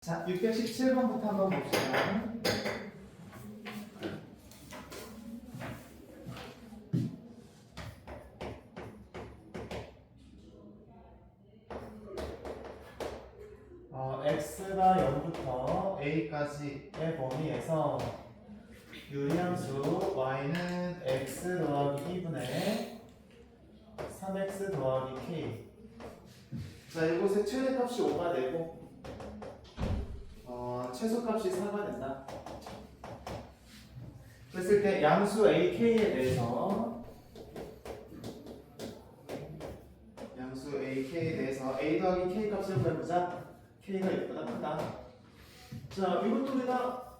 자, 617번부터 한번 봅시다. x가 0부터 a까지의 범위에서 유리함수 y는 x 더하기 2분의 3x 더하기 k. 자, 이곳에 최대값이 5가 되고 최소값이 4가 된다. 그랬을 때 양수 AK에 대해서 A 더하기 K 값을 구해보자. K가 6보다 크다. 자, 이것도 우리가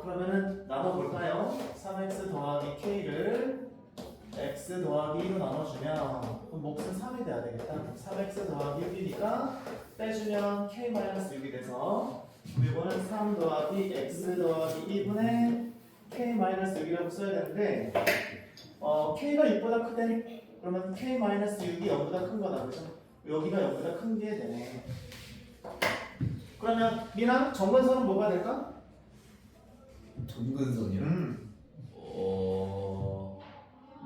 그러면은 나눠볼까요? 3x 더하기 K를 x 더하기 2로 나눠주면 그럼 몫은 3이 돼야 되겠다. 3x 더하기 6이니까 빼주면 K-6이 돼서 이거는 3 더하기 x 더하기 2분의 K-6이라고 써야 되는데 K가 6보다 크대. 그러면 K-6이 0보다 큰 거다. 그죠? 여기가 0보다 큰 게 되네. 그러면 미나 정근선은 뭐가 될까? 정근선이요?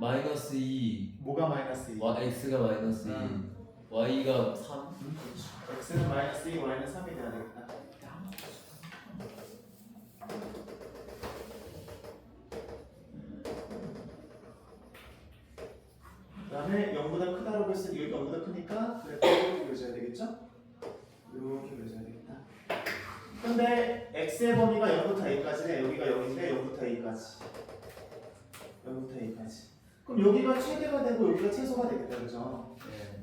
마이너스 2. 뭐가 마이너스 2? x가 마이너스 2. y가 3. x는 마이너스 2, y는 3이 돼야 되겠다. 그 다음에 0보다 크다라고 했으니 여기 0보다 크니까 이렇게 그려줘야 되겠죠? 이렇게 그려줘야 되겠다. 근데 x의 범위가 0부터 a까지네. 여기가 0인데 0부터 a까지. 0부터 a까지. 그럼 여기가 최대가 되고 여기가 최소가 되겠다. 그죠? 네.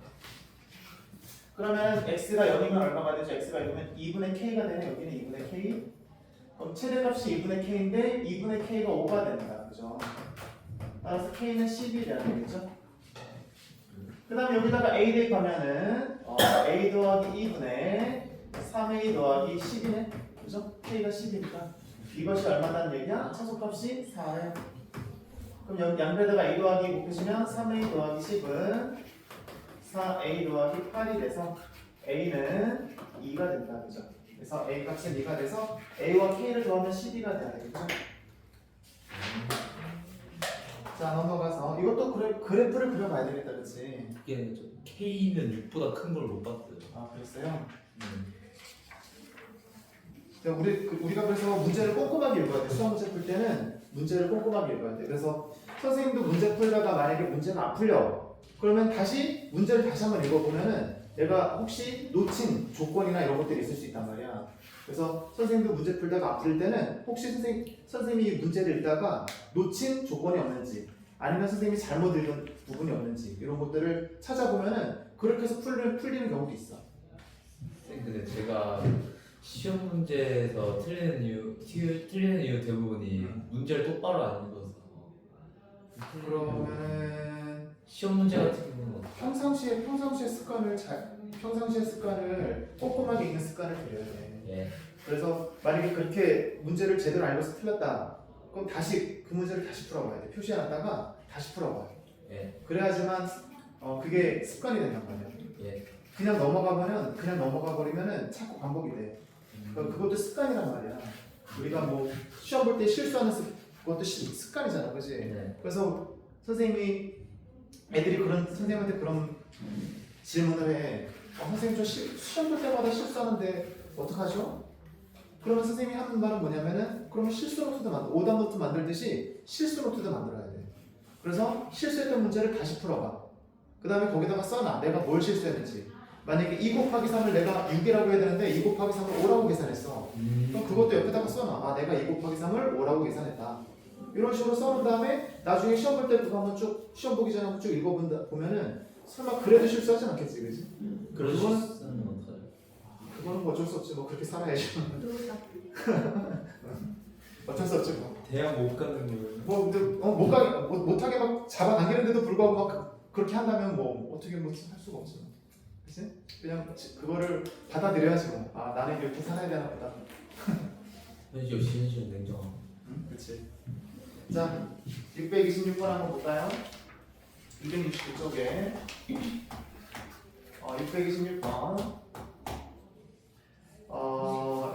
그러면 x가 0이면 얼마가 되죠? x가 0이면 2분의 k가 되네. 여기는 2분의 k. 그럼 최대값이 2분의 k인데 2분의 k가 5가 된다. 그죠? 따라서 k는 10이 돼야 되겠죠? 그 다음에 여기다가 a 대입하면은 a 더하기 2분의 3a 더하기 10이네. 그죠? k가 10이니까 이것이 얼마다는 얘기야? 최소값이 4래. 그럼 양배에다가 a 더하기 곱해주면 3a 더하기 10은 4a 더하기 8이 돼서 a는 2가 된다. 그죠? 그래서 a 값은 2가 돼서 a와 k를 더하면 12가 돼야 되겠죠? 자, 넘어가서 이것도 그래프를 그려봐야 되겠다. 그치? 이게 k는 6보다 큰 걸 못 봤어요. 아, 그랬어요? 자, 우리가 그래서 문제를 꼼꼼하게 읽어야 돼. 수학 문제 풀 때는 문제를 꼼꼼하게 읽어야 돼. 그래서 선생님도 문제 풀다가 만약에 문제가 안 풀려. 그러면 다시 문제를 다시 한번 읽어보면은 내가 혹시 놓친 조건이나 이런 것들이 있을 수 있단 말이야. 그래서 선생님도 문제 풀다가 안 풀릴 때는 혹시 선생님이 문제를 읽다가 놓친 조건이 없는지 아니면 선생님이 잘못 읽은 부분이 없는지 이런 것들을 찾아보면은 그렇게 해서 풀리는 경우도 있어. 근데 제가 시험 문제에서 틀리는 이유 대부분이 문제를 똑바로 안 읽어서. 그러면은 시험 문제 같은 경우는 평상시에 습관을 꼼꼼하게 읽는 습관을 들여야 돼. 예. 그래서 만약에 그렇게 문제를 제대로 안 읽어서 틀렸다. 그럼 다시 그 문제를 다시 풀어봐야 돼. 표시해놨다가 다시 풀어봐. 예. 그래야지만 그게 습관이 된단 말이야. 예. 그냥 넘어가 버리면은 자꾸 반복이 돼. 그것도 습관이란 말이야. 우리가 뭐 시험 볼 때 실수하는 그것도 습관이잖아, 그렇지? 네. 그래서 애들이 선생님한테 그런 질문을 해. 선생님 저 시험 볼 때마다 실수하는데 어떡하죠? 그러면 선생님이 하는 말은 뭐냐면은 그러면 실수 노트도 오답 노트 만들듯이 실수 노트도 만들어야 돼. 그래서 실수했던 문제를 다시 풀어봐. 그 다음에 거기다가 써놔. 내가 뭘 실수했는지. 만약에 2 곱하기 3을 내가 6이라고 해야 되는데 2 곱하기 3을 5라고 계산했어. 그럼 그것도 옆에다가 써놔. 내가 2 곱하기 3을 5라고 계산했다. 이런 식으로 써놓은 다음에 나중에 시험 볼 때 그거 한번 쭉 시험 보기 전에 한번 쭉 읽어보면은 설마 그래도 실수하진 않겠지, 그지? 그거는 어떡하죠? 그거는 뭐 어쩔 수 없지. 뭐 그렇게 살아야지. 어쩔 수 없지 뭐. 대학 못 가는 거예요. 뭐 근데 못하게 막 잡아당기는데도 불구하고 막 그렇게 한다면 뭐 어떻게 뭐 할 수가 없어. 그치? 그냥 그거를 받아들여야지 뭐. 나는 이렇게 살아야 되나 보다. 현실 냉정하고. 그치. 자, 626번 한번 볼까요? 269쪽에 626번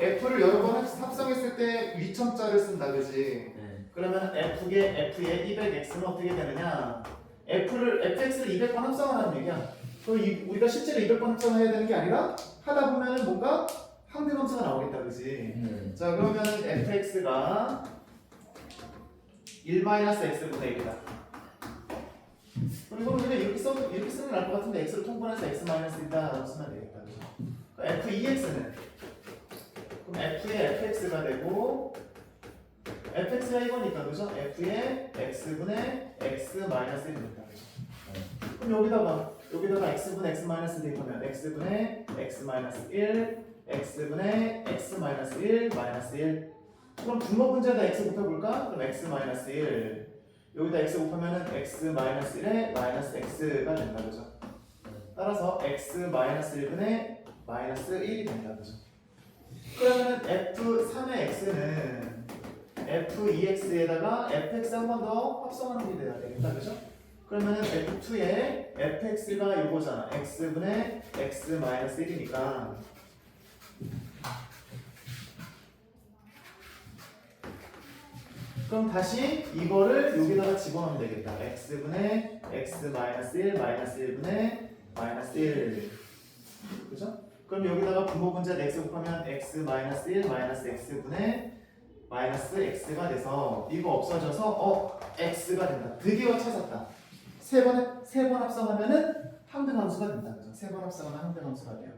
F를 여러 번 합성했을 때 위첨자를 쓴다, 그지? 네. 그러면 F의 200x는 어떻게 되느냐? fx를 200번 합성하라는 얘기야. 우리가 실제로 200번 합성을 해야 되는 게 아니라 하다 보면은 뭔가 항등함수가 나오겠다, 그지? 자, 그러면은 fx가 1-x분의 1이다. 그리고 우리가 이렇게 쓰면 알 것 같은데 x를 통분해서 x-1이다라고 쓰면 되겠다. 그죠? f2x는 그럼 f의 fx가 되고 fx가 이거니까 그죠? f의 x분의 x-1이 된다. 그죠? 그럼 여기다가 x분의 x-1 대입하면 x분의 x-1 x분의 x-1 1 그럼 분모 문제에다 x 곱해볼까? 그럼 x-1 여기다 x 곱하면 x-1에 마이너스 x가 된다. 그죠? 따라서 x-1분의 -1이 된다. 그죠? 그러면 f3의 x는 f2x에다가 fx 한 번 더 합성하는 게 돼야 되겠다. 그죠? 그러면은 f2에 fx가 이거잖아. x분의 x-1이니까 그럼 다시 이거를 여기다가 집어넣으면 되겠다. x분의 x-1 1분의 -1 그죠? 그럼 여기다가 분모 문제 x 곱하면 x-1 x분의 -x가 돼서 이거 없어져서 x가 된다. 드디어 찾았다. 세 번 합성하면은 항등함수가 된다. 그죠? 세 번 합성하면 항등함수가 돼요.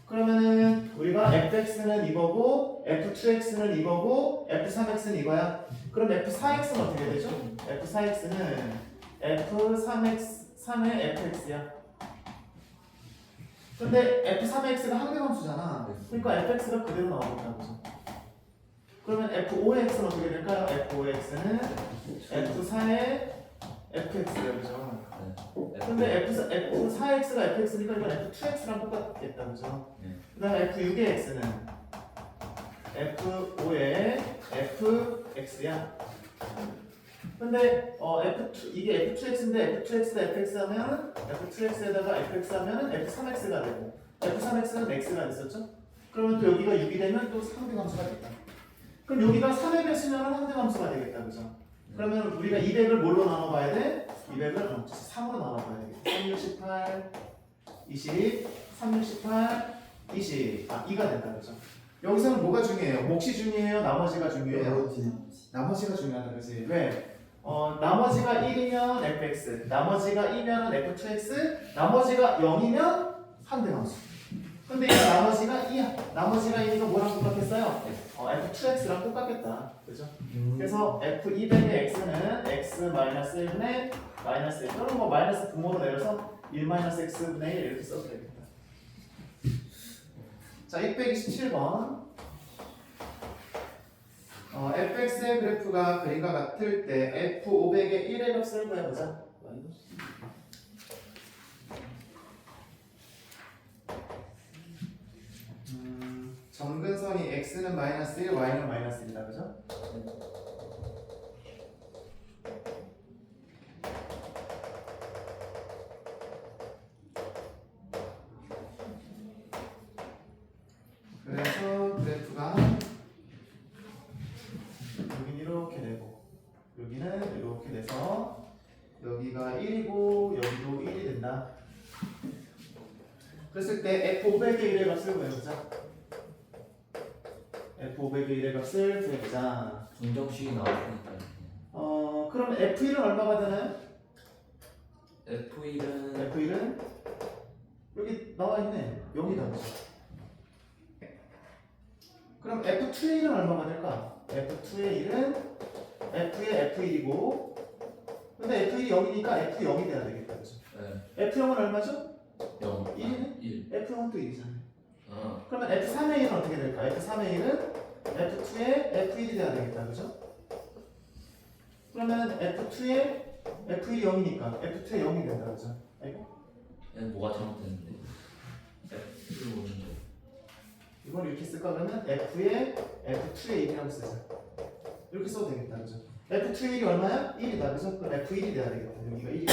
그러면은 우리가 fx는 이거고 f2x는 이거고 f3x는 이거야. 그럼 f4x는 어떻게 되죠? f4x는 f3의 fx야. 근데 f3x가 항등함수잖아. 그러니까 fx가 그대로 나오겠다. 그죠? 그러면 f5x는 어떻게 될까요? f5x는 f4의 fx야. 그죠? 근데 f4x가 fx니까 이건 f2x랑 똑같겠다. 그죠? 그 다음에 f6의 x는 f5의 fx야. 근데 이게 f2x인데 f2x에다 fx 하면은 f2x에다가 fx 하면은 f3x가 되고 f3x는 x가 됐었죠? 그러면 또 여기가 6이 되면 또 항등함수가 됐다. 그럼 여기가 300을 쓰면 항등함수가 되겠다. 그죠? 그러면 우리가 200을 뭘로 나눠봐야 돼? 200을 3으로 나눠봐야 되겠다. 3, 6, 18, 20, 3, 6, 18, 20 2가 된다. 그죠? 여기서는 뭐가 중요해요? 몫이 중요해요? 나머지가 중요해요? 나머지가 중요하다. 그지? 왜? 나머지가 1이면 fx, 나머지가 2면 f2x, 나머지가 0이면 항등함수. 근데 이 나머지가 2야. 나머지가 2니까 뭐랑 똑같겠어요? f2x랑 똑같겠다. 그죠? 그래서 f200의 x는 x-1분의 -1 또는 뭐 마이너스 분모로 내려서 1-x분의 1 이렇게 써도 되겠다. 자, 627번. fx의 그래프가 그림과 같을 때 f500의 1의 값을 구해보자. 점근선이 x는 -1, y는 -1이다. 그죠? 그래서 그래프가 여기는 이렇게 되고 여기는 이렇게 돼서 여기가 1이고 여기도 1이 된다. 그랬을 때 f500의 1의 값을 구해보자. f500의 1의 값을 구해보자. 정정식이 나왔으니까. 그럼 f1은 얼마가 되나요? F1은 여기 나와있네. 0이다. 그럼 f2의 1은 얼마가 될까? f2의 1은 f의 f1이고 근데 f1이 0이니까 f0이 돼야 되겠다. 그죠? f0은 얼마죠? 0. 1이네? 1. f0은 또 1이잖아요. 아. 그러면 f3의 1은 어떻게 될까? f3의 1은 f2의 f1이 돼야 되겠다. 그죠? 그러면 f2의 f1이 0이니까 f2의 0이 된다. 그죠? 아이고. 얘는 뭐가 잘못됐는데? F를 보는데. 이걸 이렇게 쓸까? 그러면 f의 f2의 1이라고 쓰자. 이렇게 써도 되겠다. 그죠? f2의 1이 얼마야? 1이다. 그죠? 그럼 f1이 돼야 되겠다. 여기가 1이다.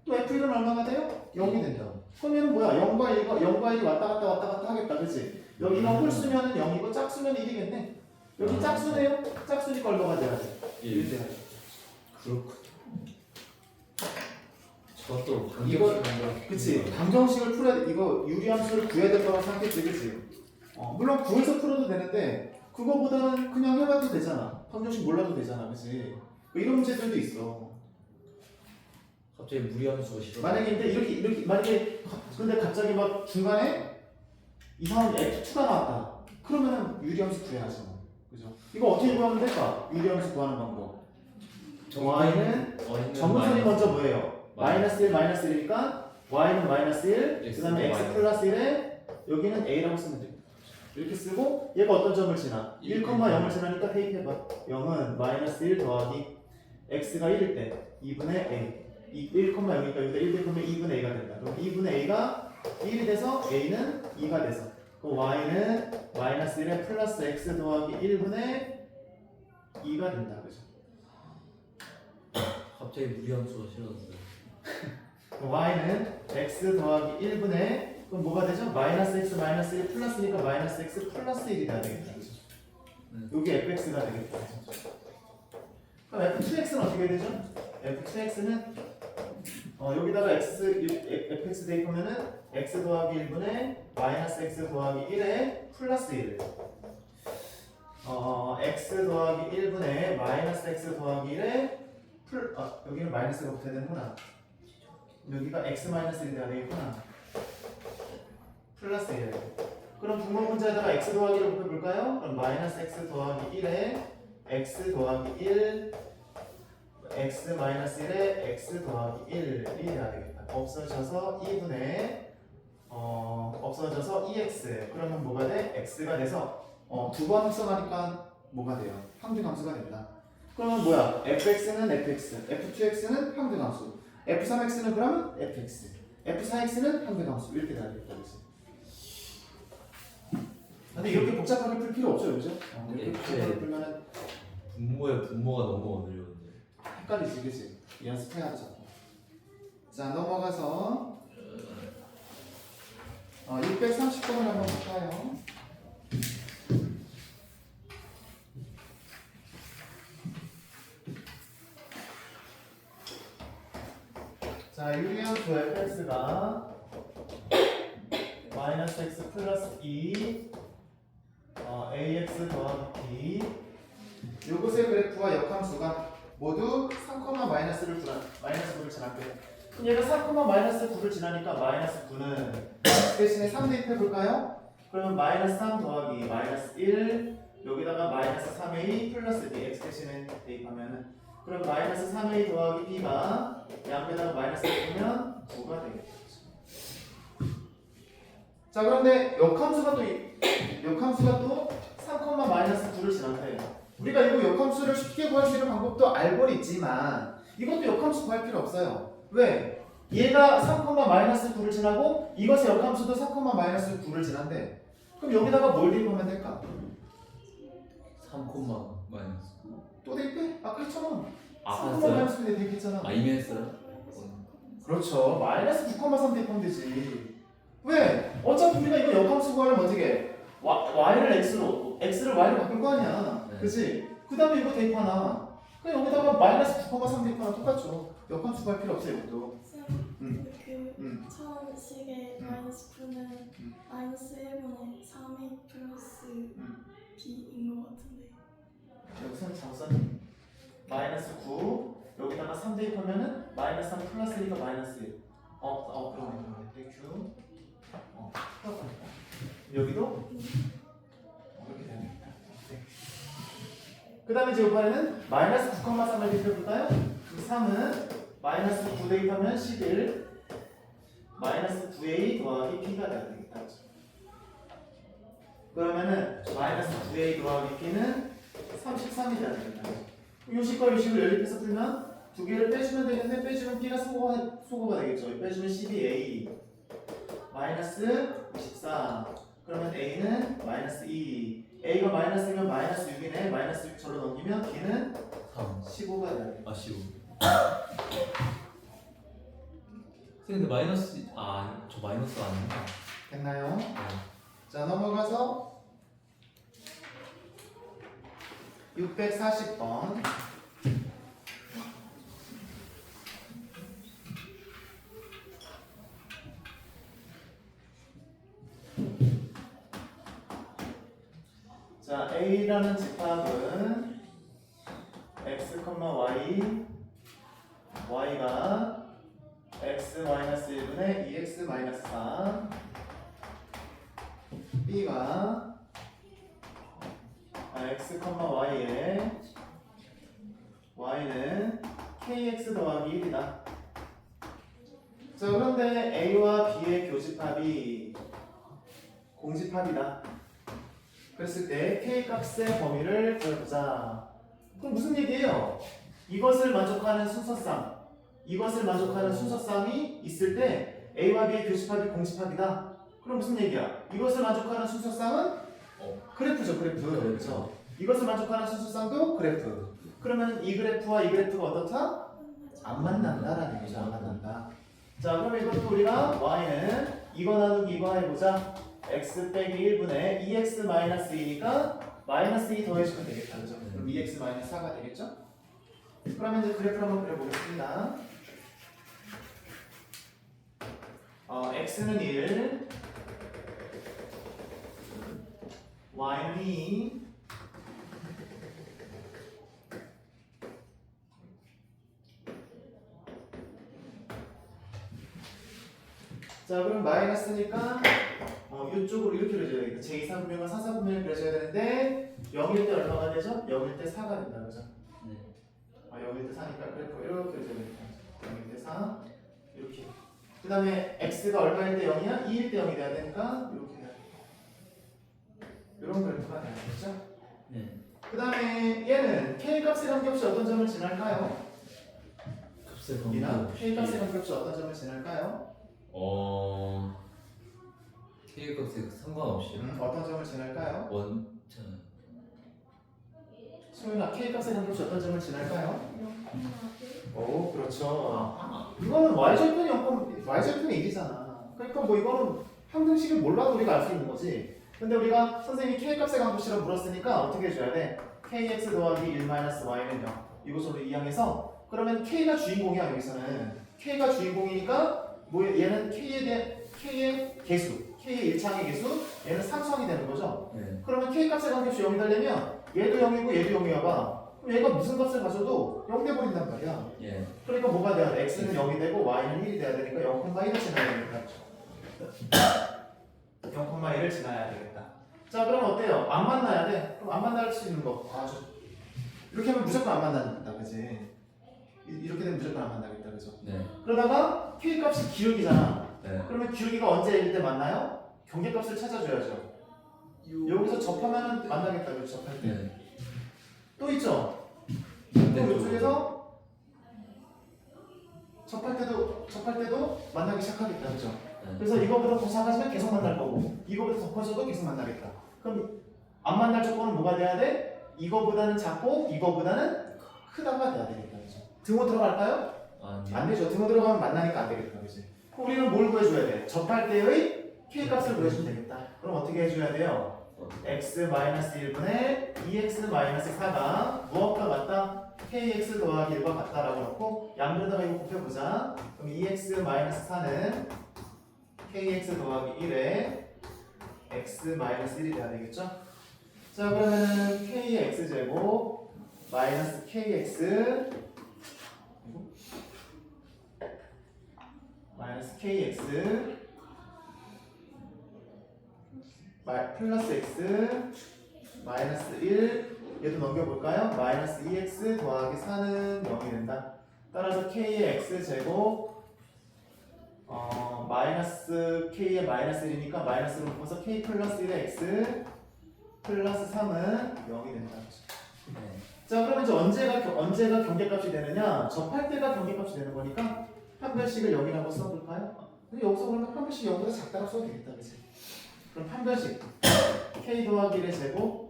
또 f1은 얼마가 돼요? 0이 된다. 그럼 얘는 뭐야? 0과 1이 왔다 갔다 하겠다. 그치? 여기가 홀수면은 0이고 짝수면 1이겠네. 여기 짝수네요. 짝수니까 얼마가 돼야 돼? 1 돼야 돼. 그렇군. 저것도 이거 그치 방정식을 풀어야 돼. 이거 유리함수를 구해야 될 거라고 생각했지 그치? 물론 구해서 풀어도 되는데 그거보다는 그냥 해봐도 되잖아. 방정식 몰라도 되잖아 그치? 이런 문제들도 있어. 갑자기 무리함수가 싫어. 만약에 근데 이렇게 만약에 근데 갑자기 막 중간에 이상한 F2가 나왔다. 그러면은 유리함수 구해야지 뭐. 그죠? 이거 어떻게 구하면 될까? 유리함수 구하는 방법. y는 정근선이 먼저 뭐예요? 마이너스 1 마이너스 1이니까 y는 마이너스 1, 그 다음에 x 플러스 1에 여기는 a라고 쓰면 돼. 이렇게 쓰고 얘가 어떤 점을 지나? 1,0을 지나니까 대입해봐. 0은 마이너스 1 더하기 x가 1일 때 2분의 a 1,0이니까 여기다 1 대입하면 2분의 a가 된다. 그럼 2분의 a가 1이 돼서 a는 2가 돼서 그럼 y는 마이너스 1에 플러스 x 더하기 1분의 2가 된다. 그죠? 갑자기 무리함수가 싫어졌어요. y는 x 더하기 1분의 그럼 뭐가 되죠? 마이너스 x 마이너스 1 플러스니까 마이너스 x 플러스 1이 돼야 되겠다. 그죠? 여기 fx가 되겠다. 그럼 f2x는 어떻게 되죠? f2x는 여기다가 fx 대입하면은 x 더하기 1분의 마이너스 x 더하기 1에 플러스 1 x 더하기 1분의 마이너스 x 더하기 1에 여기는 마이너스가 붙어야 되는구나. 여기가 x 마이너스 1이 돼야 되겠구나. 플러스 1. 그럼 분모 문제에다가 x 더하기를 곱해볼까요? 그럼 마이너스 x 더하기 1에 x 더하기 1 x 마이너스 1에 x 더하기 1이 돼야 되겠다. 없어져서 2분의 없어져서 2x. 그러면 뭐가 돼? x가 돼서 두 번 합성하니까 뭐가 돼요? 항등함수가 된다. 그러면 뭐야? fx는 fx, f2x는 항등함수, f3x는 그러면 fx, f4x는 항등함수 이렇게 돼야 되겠다. 그치? 근데 이렇게 복잡하게 풀 필요 없죠, 그죠? 이렇게 복잡하게 풀면은 분모가 너무 어려운데. 헷갈리지, 그치? 연습해야 죠. 자, 넘어가서 630번을 한번 볼까요? 자, 유리함수 fx가 마이너스 x 플러스 2 ax 더하기 b 요것의 그래프와 역함수가 모두 3, 마이너스를 마이너스 9를 지났대. 그럼 얘가 3, 마이너스 9를 지나니까 마이너스 9는 대신에 3 대입해볼까요? 그러면 마이너스 3 더하기 마이너스 1 여기다가 마이너스 3a 플러스 b x 대신에 대입하면은 그럼 마이너스 3a 더하기 b가 양배다가 마이너스 1이면 9가 되겠죠. 자 그런데 역함수가 또 3, 마이너스 9를 지났대요. 우리가 이거 역함수를 쉽게 구할 수 있는 방법도 알고는 있지만 이것도 역함수 구할 필요 없어요. 왜? 얘가 3, 마이너스 9를 지나고 이것의 역함수도 3, 마이너스 9를 지난대. 그럼 여기다가 뭘 대입하면 될까? 3, 마이너스. 또 대입해? 아까 했잖아. 아, 3, 했어요? 마이너스 9 대입했잖아. 아, 이미 했어요? 그렇죠. 마이너스 9,3 대입하면 되지. 왜? 어차피 우리가 이거 역함수 구하려면 어떻게 해? y를 x를 y로 바꿀 거 아니야. 네. 그치? 그 다음에 이거 대입하나. 그럼 여기다가 마이너스 9,3 대입하나 똑같죠. 역함수 구할 필요 없어요, 이것도. 처음 식의 마이너스 9는 마이너스 1분의 3a 플러스 b인 것 같은데. 여기서는 잘못 썼니? 마이너스 9 여기다가 3 대입하면은 마이너스 3 플러스 1가 마이너스 1. 그러네. q. 여기도 이렇게 됩니다. 네. 그 다음에 제 요번에는 마이너스 9,3을 대입해볼까요? 3은 마이너스 9 대입하면 11 마이너스 9a 더하기 b가 돼야 되겠다. 그러면은 마이너스 9a 더하기 b는 33이 돼야 되겠다. 요식과 요식을 연립해서 풀면 두 개를 빼주면 되겠는데 빼주면 b가 소거가 되겠죠. 빼주면 12a 마이너스 24 그러면 a는 마이너스 2 a가 마이너스면 마이너스 6이네. 마이너스 6 절로 넘기면 b는 3. 15가 돼야 돼. 아, 15. 근데 마이너스 저 마이너스 아닌가? 됐나요? 네. 자, 넘어가서 640번. 자, A라는 집합은 x, y, y가 x-1분의 2x-4, B가 x, y에 y는 kx 더하기 1이다. 자, 그런데 A와 B의 교집합이 공집합이다. 그랬을 때 k 값의 범위를 구해보자. 그럼 무슨 얘기예요? 이것을 만족하는 순서쌍이 있을 때 A와 B의 교집합이 공집합이다. 그럼 무슨 얘기야? 이것을 만족하는 순서쌍은 그래프죠, 그래프. 그렇죠. 이것을 만족하는 순서쌍도 그래프. 그러면 이 그래프와 이 그래프가 어떻다? 안 만난다라는 얘기죠. 안 만난다. 자, 그럼 이것도 우리가 y는 이거 나누기 이거 해보자. x 빼기 1분의 2x 마이너스 2니까 마이너스 2 더해주면 되겠다. 그죠? 그럼 2x 마이너스 4가 되겠죠? 그러면 이제 그래프를 한번 그려보겠습니다. x는 1, y는 2, 자, 그럼 마이너스니까 이쪽으로 이렇게 그려줘야 되겠다. 제2사분면과 4사분면을 그려줘야 되는데 0일 때 얼마가 되죠? 0일 때 4가 된다. 그죠? 네. 0일 때 4니까 그래프 이렇게 그려줘야 되겠다. 0일 때 4 이렇게. 그 다음에 x가 얼마일 때 0이야? 2일 때 0이 돼야 되니까 이렇게 해야 돼. 이런 그래프가 되겠죠? 네. 그 다음에 얘는 k 값의 관계없이 어떤 점을 지날까요? 값의 이나 k 값의 관계없이 어떤 점을 지날까요? K 값에 상관없이 어떤 점을 지날까요? 원자 소윤아, k 값의 관계없이 어떤 점을 지날까요? 0,1 오, 그렇죠. 이거는 y절편이 0, y절편이 1이잖아. 그러니까 뭐 이거는 평등식을 몰라도 우리가 알 수 있는 거지. 근데 우리가 선생님이 k 값의 관계식이라고 물었으니까 어떻게 해줘야 돼? kx 더하기 1-y는 0. 이것으로 이항해서 그러면 k가 주인공이야. 여기서는 k가 주인공이니까 뭐 얘는 k의 개수, k의 일창의 개수, 얘는 상수항이 되는 거죠. 네. 그러면 k 값의 관계없이 0이 되려면 얘도 0이고 얘도 0이야 봐. 그럼 얘가 무슨 값을 가져도 0 돼버린단 말이야. 예. 그러니까 뭐가 돼야 돼? x는 0이 되고 y는 1이 돼야 되니까 0,1을 지나야 되겠다. 0,1을 지나야 되겠다. 자, 그러면 어때요? 안 만나야 돼? 그럼 안 만날 수 있는 거 아주 이렇게 하면 무조건 안 만나겠다, 그지? 이렇게 되면 무조건 안 만나겠다, 그죠? 네. 그러다가 k 값이 기울기잖아. 네. 그러면 기울기가 언제일 때 만나요? 경계값을 찾아줘야죠. 여기서 접하면 만나겠다, 그죠? 접할 때. 네. 또 있죠? 또 이쪽에서 접할 때도 만나기 시작하겠다, 그죠? 네. 그래서 이거보다 더 작아지면 계속 만날 거고, 이거보다 더 커져도 계속 만나겠다. 그럼 안 만날 조건은 뭐가 돼야 돼? 이거보다는 작고 이거보다는 크다가 돼야 되겠다, 그죠? 등호 들어갈까요? 아니. 안 되죠. 등호 들어가면 만나니까 안 되겠다, 그지? 그럼 우리는 뭘 구해줘야 돼? 접할 때의 k 값을 구해주면 되겠다. 그럼 어떻게 해줘야 돼요? x-1분의 2x-4가 무엇과 같다? kx 더하기 1과 같다라고 놓고 양변에다가 이거 곱해보자. 그럼 2x-4는 kx 더하기 1에 x-1이 돼야 되겠죠? 자, 그러면은 kx제곱 마이너스 kx 마이너스 kx 플러스 x 마이너스 1 얘도 넘겨볼까요? 마이너스 2x 더하기 4는 0이 된다. 따라서 k의 x제곱 마이너스 k의 마이너스 1이니까 마이너스로 묶어서 k 플러스 1의 x 플러스 3은 0이 된다. 네. 자, 그러면 이제 언제가 경계값이 되느냐? 접할 때가 경계값이 되는 거니까 판별식을 0이라고 써볼까요? 근데 여기서 그러면 판별식 0보다 작다고 써도 되겠다, 그치? 그럼 판별식 k 더하기 1의 제곱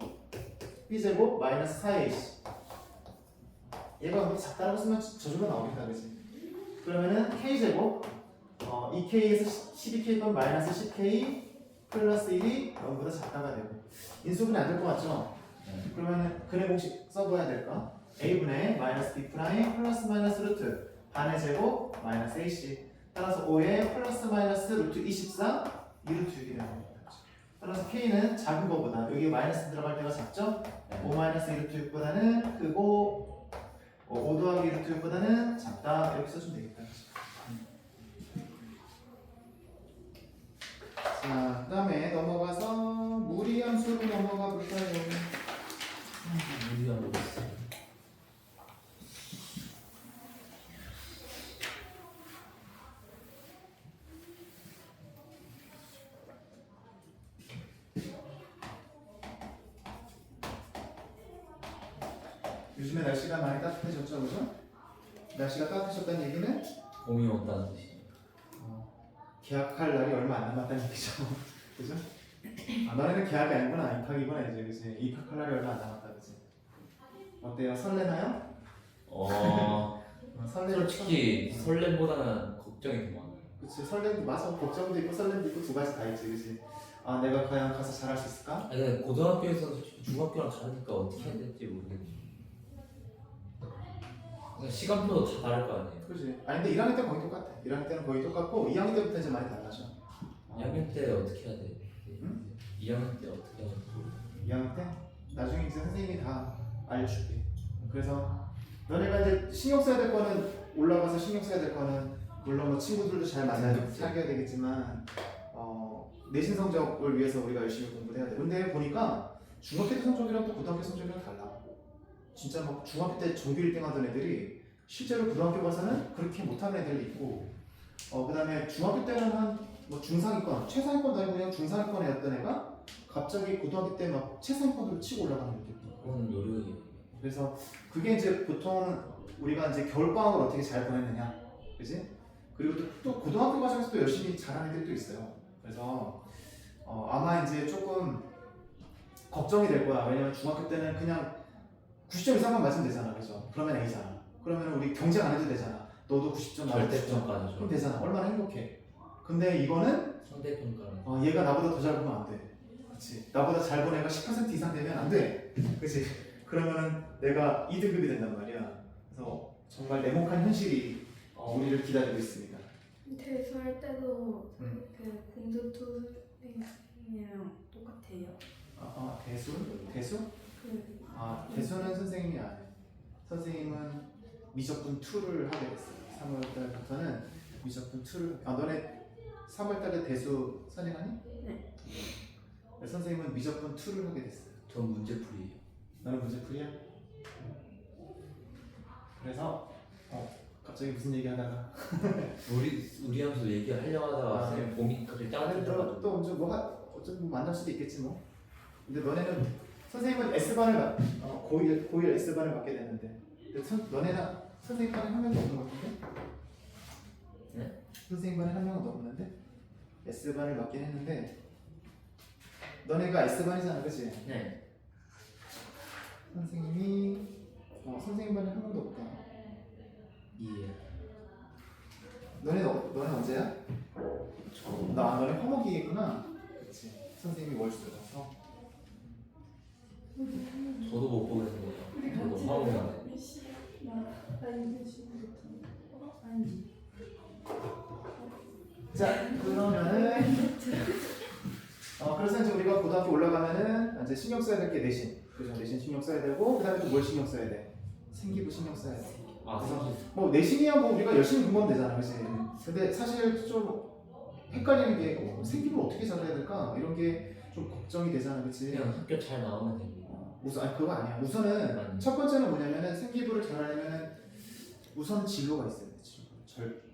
b제곱 마이너스 4ac 얘가 작다라고 쓰면 저절로 나오겠다, 그치? 그러면은 k제곱 2k에서 12k 또는 마이너스 10k 플러스 1이 0보다 작다가 되고 인수분해 안 될 것 같죠? 네. 그러면은 근해 공식 써봐야 될까? a분의 마이너스 b 프라임 플러스 마이너스 루트 반의 제곱 마이너스 ac 따라서 5에 플러스 마이너스 루트 24 2루트 6이 되는 겁니다. 따라서 k는 작은 거보다 여기 마이너스 들어갈 때가 작죠? 5 마이너스 2루트 6보다는 크고 5 더하기 2루트 6보다는 작다 이렇게 써주면 되겠다. 자, 그 다음에 넘어가서 무리함수로 넘어가 볼까요? 무리하고 있어. 요즘에 날씨가 많이 따뜻해졌죠, 그죠? 날씨가 따뜻해졌다는 얘기는 봄이 온다는 뜻이. 계약할 날이 얼마 안 남았다는 얘기죠, 그죠? 아, 너네는 계약이 아니구나, 입학이구나 이제, 그지? 입학할 날이 얼마 안 남았다, 그지? 어때요? 설레나요? 설레죠? 솔직히 설렘보다는 걱정이 더 많아요. 그치, 설렘도 맞아. 걱정도 있고 설렘도 있고 두 가지 다 있지, 그지? 아, 내가 과연 가서 잘할 수 있을까? 아니 근데 고등학교에서 솔직히 중학교랑 다르니까 어떻게 해야 될지 모르겠네. 그냥 시간표도 다 다를 거 아니에요. 그지? 아니 근데 1학년 때 거의 똑같아. 1학년 때는 거의 똑같고 2학년 때부터 이제 많이 달라져. 2학년 때 어떻게 해야 돼? 응? 2학년 때 어떻게 해야 돼? 2학년 때 나중에 이제 선생님이 다 알려줄게. 그래서 너네가 이제 신경 써야 될 거는 올라가서 신경 써야 될 거는 물론 뭐 친구들도 잘 만나야 사귀어야 되겠지만 내신 성적을 위해서 우리가 열심히 공부를 해야 돼. 근데 보니까 중학교 때 성적이랑 또 고등학교 성적이랑 달라. 진짜 막 중학교 때 전교 1등 하던 애들이 실제로 고등학교 가서는 그렇게 못하는 애들도 있고 그 다음에 중학교 때는 한 뭐 중상위권, 최상위권도 아니고 그냥 중상위권 애였던 애가 갑자기 고등학교 때 막 최상위권으로 치고 올라가는 애들도 있고 그건 노력이. 그래서 그게 이제 보통 우리가 이제 겨울방학을 어떻게 잘 보냈느냐 그지? 그리고 또 고등학교 과정에서 또 열심히 잘하는 애들도 있어요. 그래서 아마 이제 조금 걱정이 될 거야. 왜냐면 중학교 때는 그냥 90점 이상만 맞으면 되잖아, 그죠? 그러면 A잖아. 그러면 우리 경쟁 안 해도 되잖아. 너도 90점 나도 90점. 절대평가죠. 그럼 되잖아. 얼마나 행복해. 근데 이거는 상대평가는. 얘가 나보다 더 잘 보면 안 돼. 그렇지. 나보다 잘 본 애가 10% 이상 되면 안 돼. 그렇지. 그러면은 내가 2등급이 된단 말이야. 그래서 정말 냉혹한 현실이 우리를 기다리고 있습니다. 대수할 때도 음. 그 공주투님이랑 똑같아요. 대수? 대수? 그 대수는 선생님이 안 해. 선생님은 미적분 2를 하게 됐어요. 3월달부터는 미적분 2를 너네 3월달에 대수 선행하니? 네. 선생님은 미적분 2를 하게 됐어요. 전 문제풀이에요. 너는 문제풀이야? 그래서 갑자기 무슨 얘기하다가 우리 하면서 얘기하려고 하다가 선생님 봄이 갑자기 짜증나가지고. 또 언제 어쩌면 뭐 만날 수도 있겠지 뭐. 근데 너네는 선생님은 S반을 고1 S반을 맡게 됐는데 너네는 선생님 반에 한 명도 없는 것 같은데? 네? 선생님 반에 한 명도 없는데? S반을 맡긴 했는데 너네가 S반이잖아, 그치? 네. 선생님이 선생님 반에 한 명도 없다. 이해. 너네 언제야? 너네 화목이겠구나. 그치. 선생님이 월수라서. 저도 못 보겠는 거예요. 저도 화목이 안 돼. 몇 시야? 나 6시부터. 아니. 자, 그러면은 그래서 이제 우리가 고등학교 올라가면은 이제 신경 써야 될 게 내신. 그죠? 내신 신경 써야 되고 그다음에 또 뭘 신경 써야 돼? 생기부 신경 써야 돼. 사실 뭐 내신이야 뭐 우리가 열심히 공부하면 되잖아, 그치? 근데 사실 좀 헷갈리는 게 생기부 어떻게 잘해야 될까? 이런 게 좀 걱정이 되잖아, 그치? 그냥 학교 잘 나오면 됩니다. 우선 그거 아니야. 우선은 첫 번째는 뭐냐면은 생기부를 잘하려면은 우선 진로가 있어야 돼.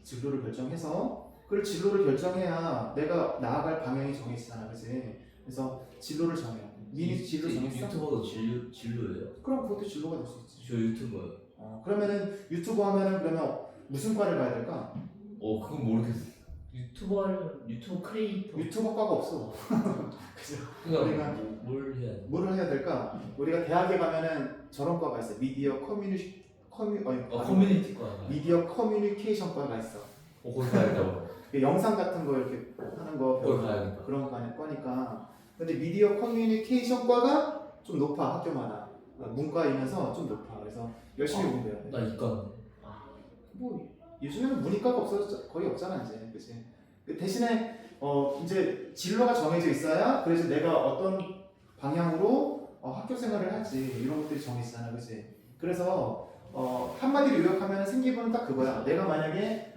진로를 결정해서 그걸 진로를 결정해야 내가 나아갈 방향이 정해지잖아, 그치? 그래서 진로를 정해야 돼. 미니 진로 정했어? 유튜버도 진로예요? 그럼 그것도 진로가 될 수 있지. 저 유튜버요. 그러면은 유튜버 하면은 그러면 무슨 과를 가야 될까? 그건 모르겠어. 유튜브 크리에이터. 유튜버과가 없어. 그죠? 그러니까 뭘 해야 돼? 뭐를 해야 될까? 우리가 대학에 가면은 저런 과가 있어. 커뮤니티과. 미디어 커뮤니케이션과가 있어. 거기 가야 돼. 그 영상 같은 거 이렇게 하는 거 그걸 가야겠다. 그런 거니까. 근데 미디어 커뮤니케이션과가 좀 높아 학교마다. 문과이면서 좀 높아. 그래서 열심히 공부해야 돼. 나 이과. 뭐 요즘에는 문이과가 거의 없잖아 이제, 그치? 그 대신에 이제 진로가 정해져 있어야 그래서 내가 어떤 방향으로 학교 생활을 할지 이런 것들이 정해지잖아, 그치? 그래서 한마디로 요약하면 생기부는 딱 그거야. 내가 만약에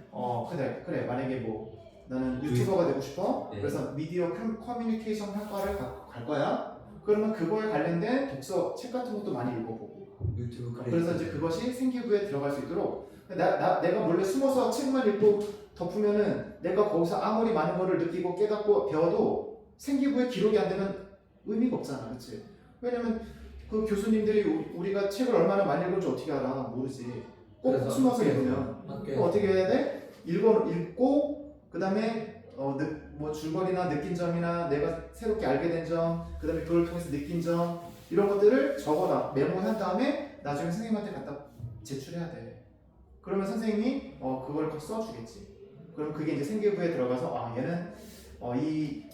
그래 만약에 뭐 나는 유튜버가 되고 싶어. 네. 그래서 미디어 커뮤니케이션 학과를 갈 거야. 그러면 그거에 관련된 독서 책 같은 것도 많이 읽어보고. 유튜브 크리에이터. 그래서 이제 그것이 생기부에 들어갈 수 있도록 내가 몰래 숨어서 책만 읽고 덮으면은 내가 거기서 아무리 많은 거를 느끼고 깨닫고 배워도 생기부에 기록이 안 되면 의미가 없잖아, 그렇지? 왜냐면 그 교수님들이 우리가 책을 얼마나 많이 읽은지 어떻게 알아? 모르지. 꼭 그래서 숨어서 학교에서- 읽으면 학교에서 어떻게 해야 돼? 읽고 그 다음에 뭐 줄거리나 느낀 점이나 내가 새롭게 알게 된 점, 그 다음에 그걸 통해서 느낀 점 이런 것들을 적어놔 메모한 다음에 나중에 선생님한테 갖다 제출해야 돼. 그러면 선생님이 그걸 써주겠지. 그럼 그게 이제 생기부에 들어가서 얘는 이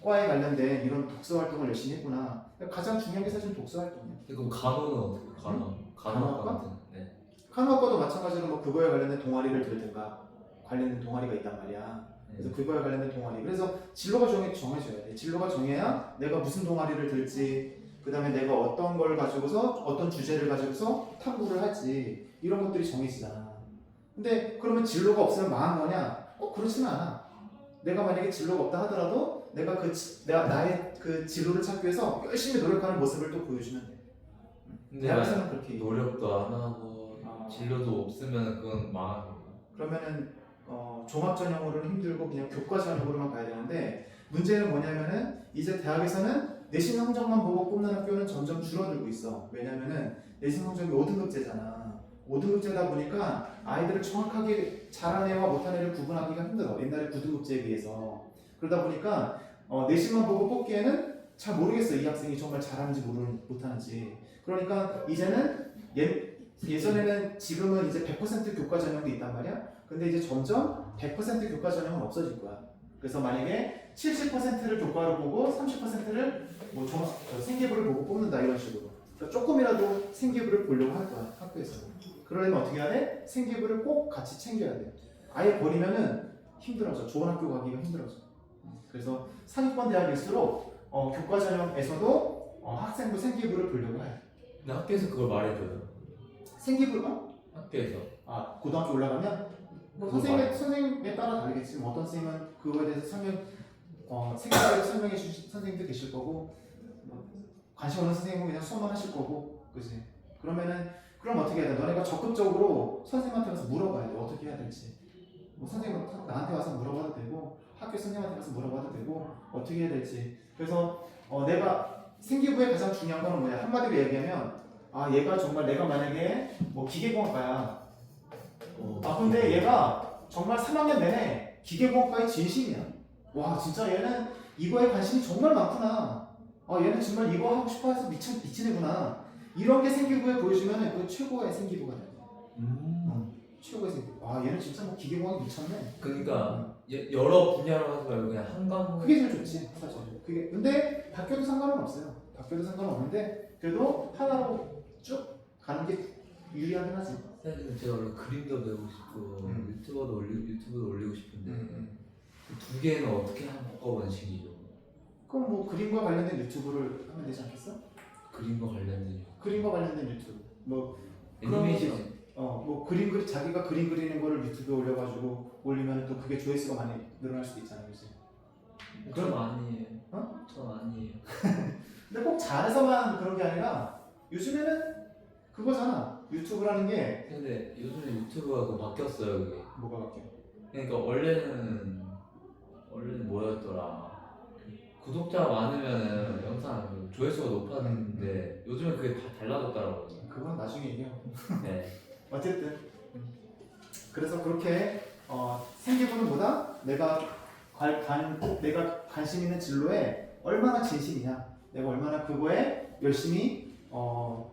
과에 관련된 이런 독서 활동을 열심히 했구나. 가장 중요한 게 사실 독서 활동이야. 그럼 간호는 어떻게? 간호학과 간호학과? 같은. 네. 간호학과도 마찬가지로 뭐 그거에 관련된 동아리를 들든가 관련된 동아리가 있단 말이야. 그래서 그거에 관련된 동아리. 그래서 진로가 정해져야 돼. 진로가 정해야 내가 무슨 동아리를 들지, 그 다음에 내가 어떤 걸 가지고서 어떤 주제를 가지고서 탐구를 할지 이런 것들이 정해지잖아. 근데 그러면 진로가 없으면 망한 거냐? 그렇지는 않아. 내가 만약에 진로가 없다 하더라도 내가 나의 그 진로를 찾기 위해서 열심히 노력하는 모습을 또 보여주면 돼. 근데 대학에서는 그렇게 노력도 안 하고 진로도 없으면 그건 망하는 거야. 그러면은 종합 전형으로는 힘들고 그냥 교과 전형으로만 가야 되는데 문제는 뭐냐면은 이제 대학에서는 내신 성적만 보고 뽑는 학교는 점점 줄어들고 있어. 왜냐면은 내신 성적이 5등급제잖아. 5등급제다 보니까 아이들을 정확하게 잘한 애와 못한 애를 구분하기가 힘들어. 옛날에 9등급제에 비해서. 그러다 보니까 내신만 보고 뽑기에는 잘 모르겠어. 이 학생이 정말 잘하는지 못하는지. 그러니까 이제는 예전에는 지금은 이제 100% 교과 전형도 있단 말이야. 근데 이제 점점 100% 교과 전형은 없어질 거야. 그래서 만약에 70%를 교과로 보고 30%를 뭐 생기부를 보고 뽑는다 이런 식으로. 그러니까 조금이라도 생기부를 보려고 할 거야 학교에서. 그러려면 어떻게 해야 돼? 생기부를 꼭 같이 챙겨야 돼. 아예 버리면은 힘들어져. 좋은 학교 가기가 힘들어져. 그래서 상위권 대학일수록 교과 전형에서도 학생부 생기부를 보려고 해. 근데 학교에서 그걸 말해줘요. 생기부 학교에서. 고등학교 올라가면 뭐 선생님에 따라 다르겠지. 뭐 어떤 선생님은 그거에 대해서 색깔을 설명해 주신 선생님도 계실 거고, 뭐 관심 없는 선생님은 그냥 수업만 하실 거고, 그지? 그럼 어떻게 해야 돼? 너네가 적극적으로 선생님한테 가서 물어봐야 돼. 어떻게 해야 될지. 뭐 선생님 나한테 와서 물어봐도 되고, 학교 선생님한테 가서 물어봐도 되고, 어떻게 해야 될지. 그래서 내가 생기부에 가장 중요한 거는 뭐냐? 한마디로 얘기하면 얘가 정말 내가 만약에 뭐 기계공학과야. 근데 얘가 정말 3학년 내내 기계공학과의 진심이야. 와 진짜 얘는 이거에 관심이 정말 많구나. 얘는 정말 이거 하고 싶어해서 미친 애구나. 이런 게 생기부에 보여주면 그 최고의 생기부가 돼. 최고의 생기부. 얘는 진짜 뭐 기계공학이 미쳤네. 그러니까 여러 분야로 하지 말고 그냥 한 과목. 그게 제일 좋지 사실. 근데 바뀌어도 상관은 없어요. 바뀌어도 상관없는데 그래도 하나로 쭉 가는 게 유리하긴 하지. 사실 제가 원래 그림도 배우고 싶고 유튜브도 올리고 싶은데 그 두 개는 어떻게 한꺼번에 챙기죠? 그럼 뭐 그림과 관련된 유튜브를 하면 되지 않겠어? 그림과 관련된 그림과 관련된 유튜브. 뭐 애니메이션. 뭐 자기가 그림 그리는 거를 유튜브에 올려가지고 올리면 또 그게 조회수가 많이 늘어날 수도 있잖아, 그렇지? 전 아니에요. 어? 전 아니에요. 근데 꼭 잘해서만 그런 게 아니라 요즘에는 그거잖아. 유튜브라는 게 근데 요즘에 유튜브가 바뀌었어요. 그게. 뭐가 바뀌어? 그러니까 원래는 뭐였더라? 구독자가 많으면은 영상 조회수가 높았는데 요즘에 그게 다 달라졌더라고요. 그건 나중에 얘기하고. 네. 어쨌든 그래서 그렇게 생기부는 뭐다? 내가 관심 있는 진로에 얼마나 진심이냐, 내가 얼마나 그거에 열심히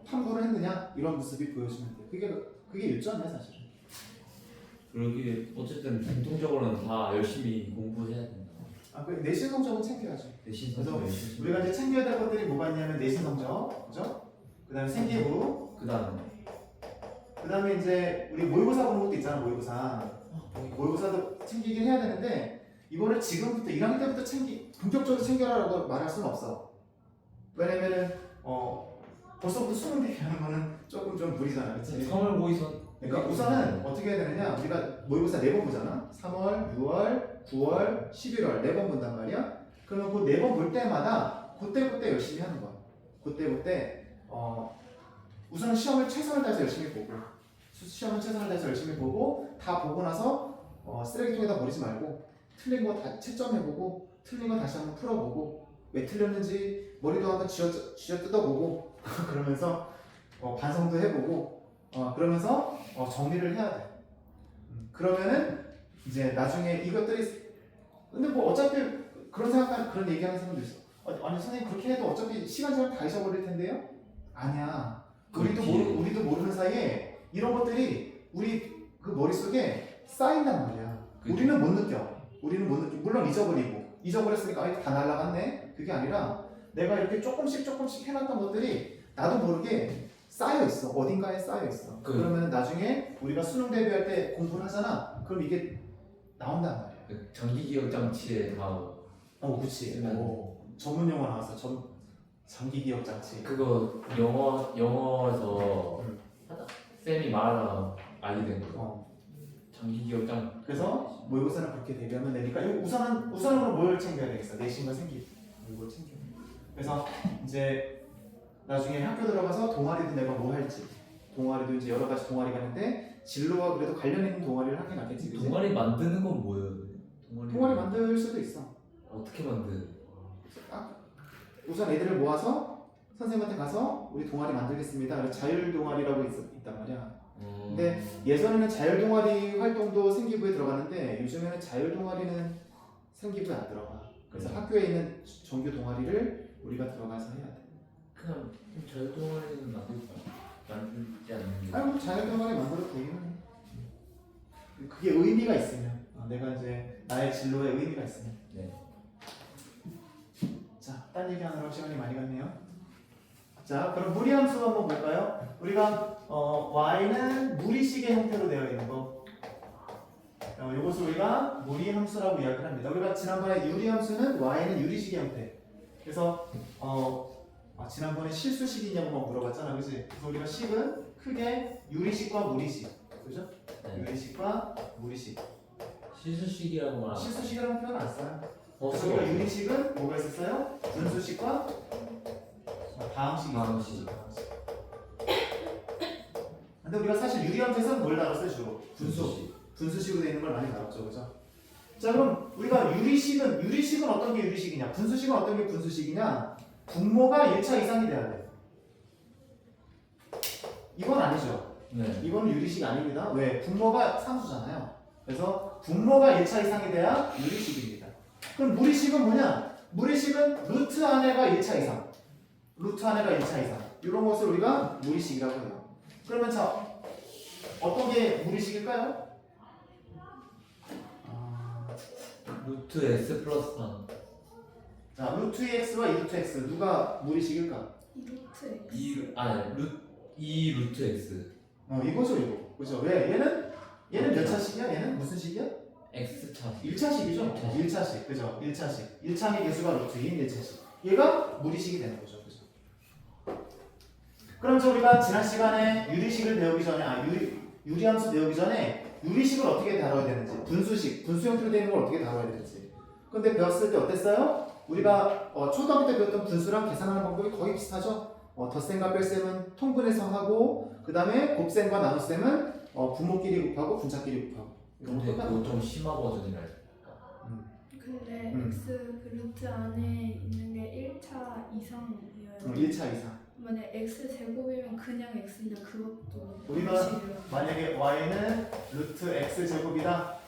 탐구를 했느냐 이런 모습이 보여지면 돼. 그게 요점이야 사실은. 그러기 위해 어쨌든 공통적으로는 다 열심히 공부해야 된다. 그 내신 성적은 챙겨야죠. 내신 그래서 성적 열심히. 우리가 이제 챙겨야 될 것들이 뭐가 있냐면 내신 성적, 그죠? 그다음에 생기부, 그다음에 이제 우리 모의고사 보는 것도 있잖아, 모의고사. 모의고사도 챙기긴 해야 되는데 이거를 지금부터 1학년 때부터 본격적으로 챙겨라라고 말할 수는 없어. 왜냐면은 벌써부터 수능 대비하는 거는 조금 좀 무리잖아, 그렇지? 3월 모의선. 그러니까 우선은 어떻게 해야 되느냐? 우리가 모의고사 4번 보잖아. 3월, 6월, 9월, 11월 4번 본단 말이야. 그러면 그 4번 볼 때마다 그때 열심히 하는 거야. 그때 우선 시험을 최선을 다해서 열심히 보고 다 보고 나서 쓰레기통에다 버리지 말고 틀린 거 다 채점해보고 틀린 거 다시 한번 풀어보고 왜 틀렸는지 머리도 한번 쥐어 뜯어보고 그러면서 반성도 해보고 그러면서 정리를 해야 돼. 그러면은 이제 나중에 이것들이 근데 뭐 어차피 그런 얘기하는 사람도 있어. 아니 선생님 그렇게 해도 어차피 시간제한 다 잊어버릴 텐데요? 아니야. 우리도 모르는 사이에 이런 것들이 우리 그 머릿속에 쌓인단 말이야. 우리는 못 느껴. 물론 잊어버렸으니까 다 날라갔네. 그게 아니라 내가 이렇게 조금씩 해놨던 것들이 나도 모르게 쌓여 있어. 어딘가에 쌓여 있어. 그러면 나중에 우리가 수능 대비할 때 공부를 하잖아. 그럼 이게 나온단 말이야. 장기 기억 장치에 다. 그치. 전문 용어 나왔어. 장기 기억 장치. 그거 영어에서 쌤이 말하다가 알게 된 거. 장기 기억 장. 그래서 모의고사는 그렇게 대비하면 되니까 우선으로 뭘 챙겨야 되겠어? 내신과 생기. 이걸 챙겨. 그래서 이제 나중에 학교 들어가서 동아리도 내가 뭐 할지. 동아리도 이제 여러 가지 동아리가 있는데 진로와 그래도 관련 있는 동아리를 하긴 하겠지. 그치? 동아리 만드는 건 뭐예요? 동아리 만들 수도 있어. 어떻게 만드? 우선 애들을 모아서 선생님한테 가서 우리 동아리 만들겠습니다. 그래서 자율 동아리라고 있단 말이야. 근데 예전에는 자율 동아리 활동도 생기부에 들어가는데 요즘에는 자율 동아리는 생기부에 안 들어가. 그래서 학교에 있는 정규 동아리를 우리가 들어가서 해야 돼. 그냥 자율 동아리는 만들지 않는 게. 아니 자율 동아리 만들어도 되기는 해. 그게 의미가 있으면 내가 이제 나의 진로에 의미가 있으면. 네. 자, 딴 얘기하느라고 시간이 많이 갔네요. 자, 그럼 무리함수 한번 볼까요? 우리가 y는 무리식의 형태로 되어 있는 거. 이것을 우리가 무리함수라고 이야기를 합니다. 우리가 지난번에 유리함수는 y는 유리식의 형태. 그래서 지난번에 실수식이냐고 물어봤잖아, 그렇지? 그래서 우리가 식은 크게 유리식과 무리식, 그죠? 네. 유리식과 무리식. 실수식이라고 말하는. 실수식이라는 표현 안 써요. 그래서 수가 우리가 유리식은 뭐가 있었어요? 분수식과 다항식이 다항식. 근데 우리가 사실 유리함수에서는 뭘 다뤘어요 주로? 분수식으로 되어 있는 걸 많이 다뤘죠, 그죠? 자, 그럼 우리가 유리식은 어떤 게 유리식이냐? 분수식은 어떤 게 분수식이냐? 분모가 1차 이상이 돼야 돼. 이건 아니죠. 네. 이거는 유리식 아닙니다. 왜? 분모가 상수잖아요. 그래서 분모가 1차 이상이 돼야 유리식입니다. 그럼 무리식은 뭐냐? 무리식은 루트 안에가 1차 이상. 루트 안에가 1차 이상. 이런 것을 우리가 무리식이라고 해요. 그러면 자, 어떤 게 무리식일까요? 루트 x 플러스 3. 자, 루트 2x와 2루트 x 누가 무리식일까? 루트 x. 2 루트 x. 이거죠, 이거. 그죠? 왜? 얘는 몇 차식이야? 얘는 무슨 식이야? x 차. 1차식이죠? 1차식. 그죠? 1차식. 1차의 개수가 루트인 1차식. 얘가 무리식이 되는 거죠. 그죠? 그럼 우리가 지난 시간에 유리식을 배우기 전에, 유리함수 배우기 전에 유리식을 어떻게 다뤄야 되는지, 분수 형태로 되는 걸 어떻게 다뤄야 되는지. 근데 배웠을 때 어땠어요? 우리가 초등학교 때 배웠던 분수랑 계산하는 방법이 거의 비슷하죠? 덧셈과 뺄셈은 통분해서 하고, 그 다음에 곱셈과 나눗셈은 분모끼리 곱하고 분자끼리 곱하고. 근데 그거 좀 심화 버전이랄까. 근데 x 그 루트 안에 있는 게 1차 이상이에요. 1차 이상. 만약 x 제곱이면 그냥 x인데 그것도 우리가 무리식이라고. 만약에 y는 루트 x 제곱이다.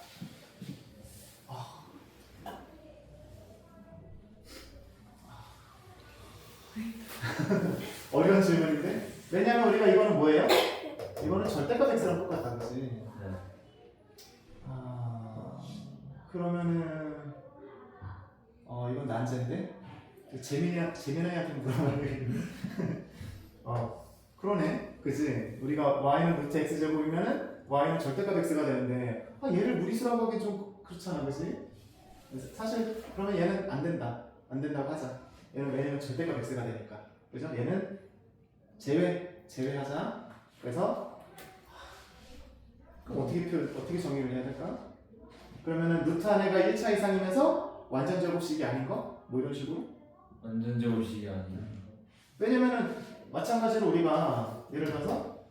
어려운 질문인데? 왜냐면 우리가 이거는 뭐예요? 이거는 절대값 x랑 똑같다, 그치? 네. 그러면은 이건 난제인데 재민아한테 물어봐야 되겠네. 그러네, 그지? 우리가 y는 루트 x 제곱이면은 y는 절대값 x가 되는데 얘를 무리수라고 하기 좀 그렇잖아, 그지? 사실 그러면 얘는 안 된다고 하자. 얘는 왜냐면 절대값 x가 되니까, 그죠? 얘는 제외하자. 그래서 그럼 어떻게 정의를 해야 될까? 그러면은 루트 안에가 1차 이상이면서 완전 제곱식이 아닌 거? 뭐 이런 식으로? 완전 제곱식이 아니야. 왜냐면은 마찬가지로 우리가 예를 들어서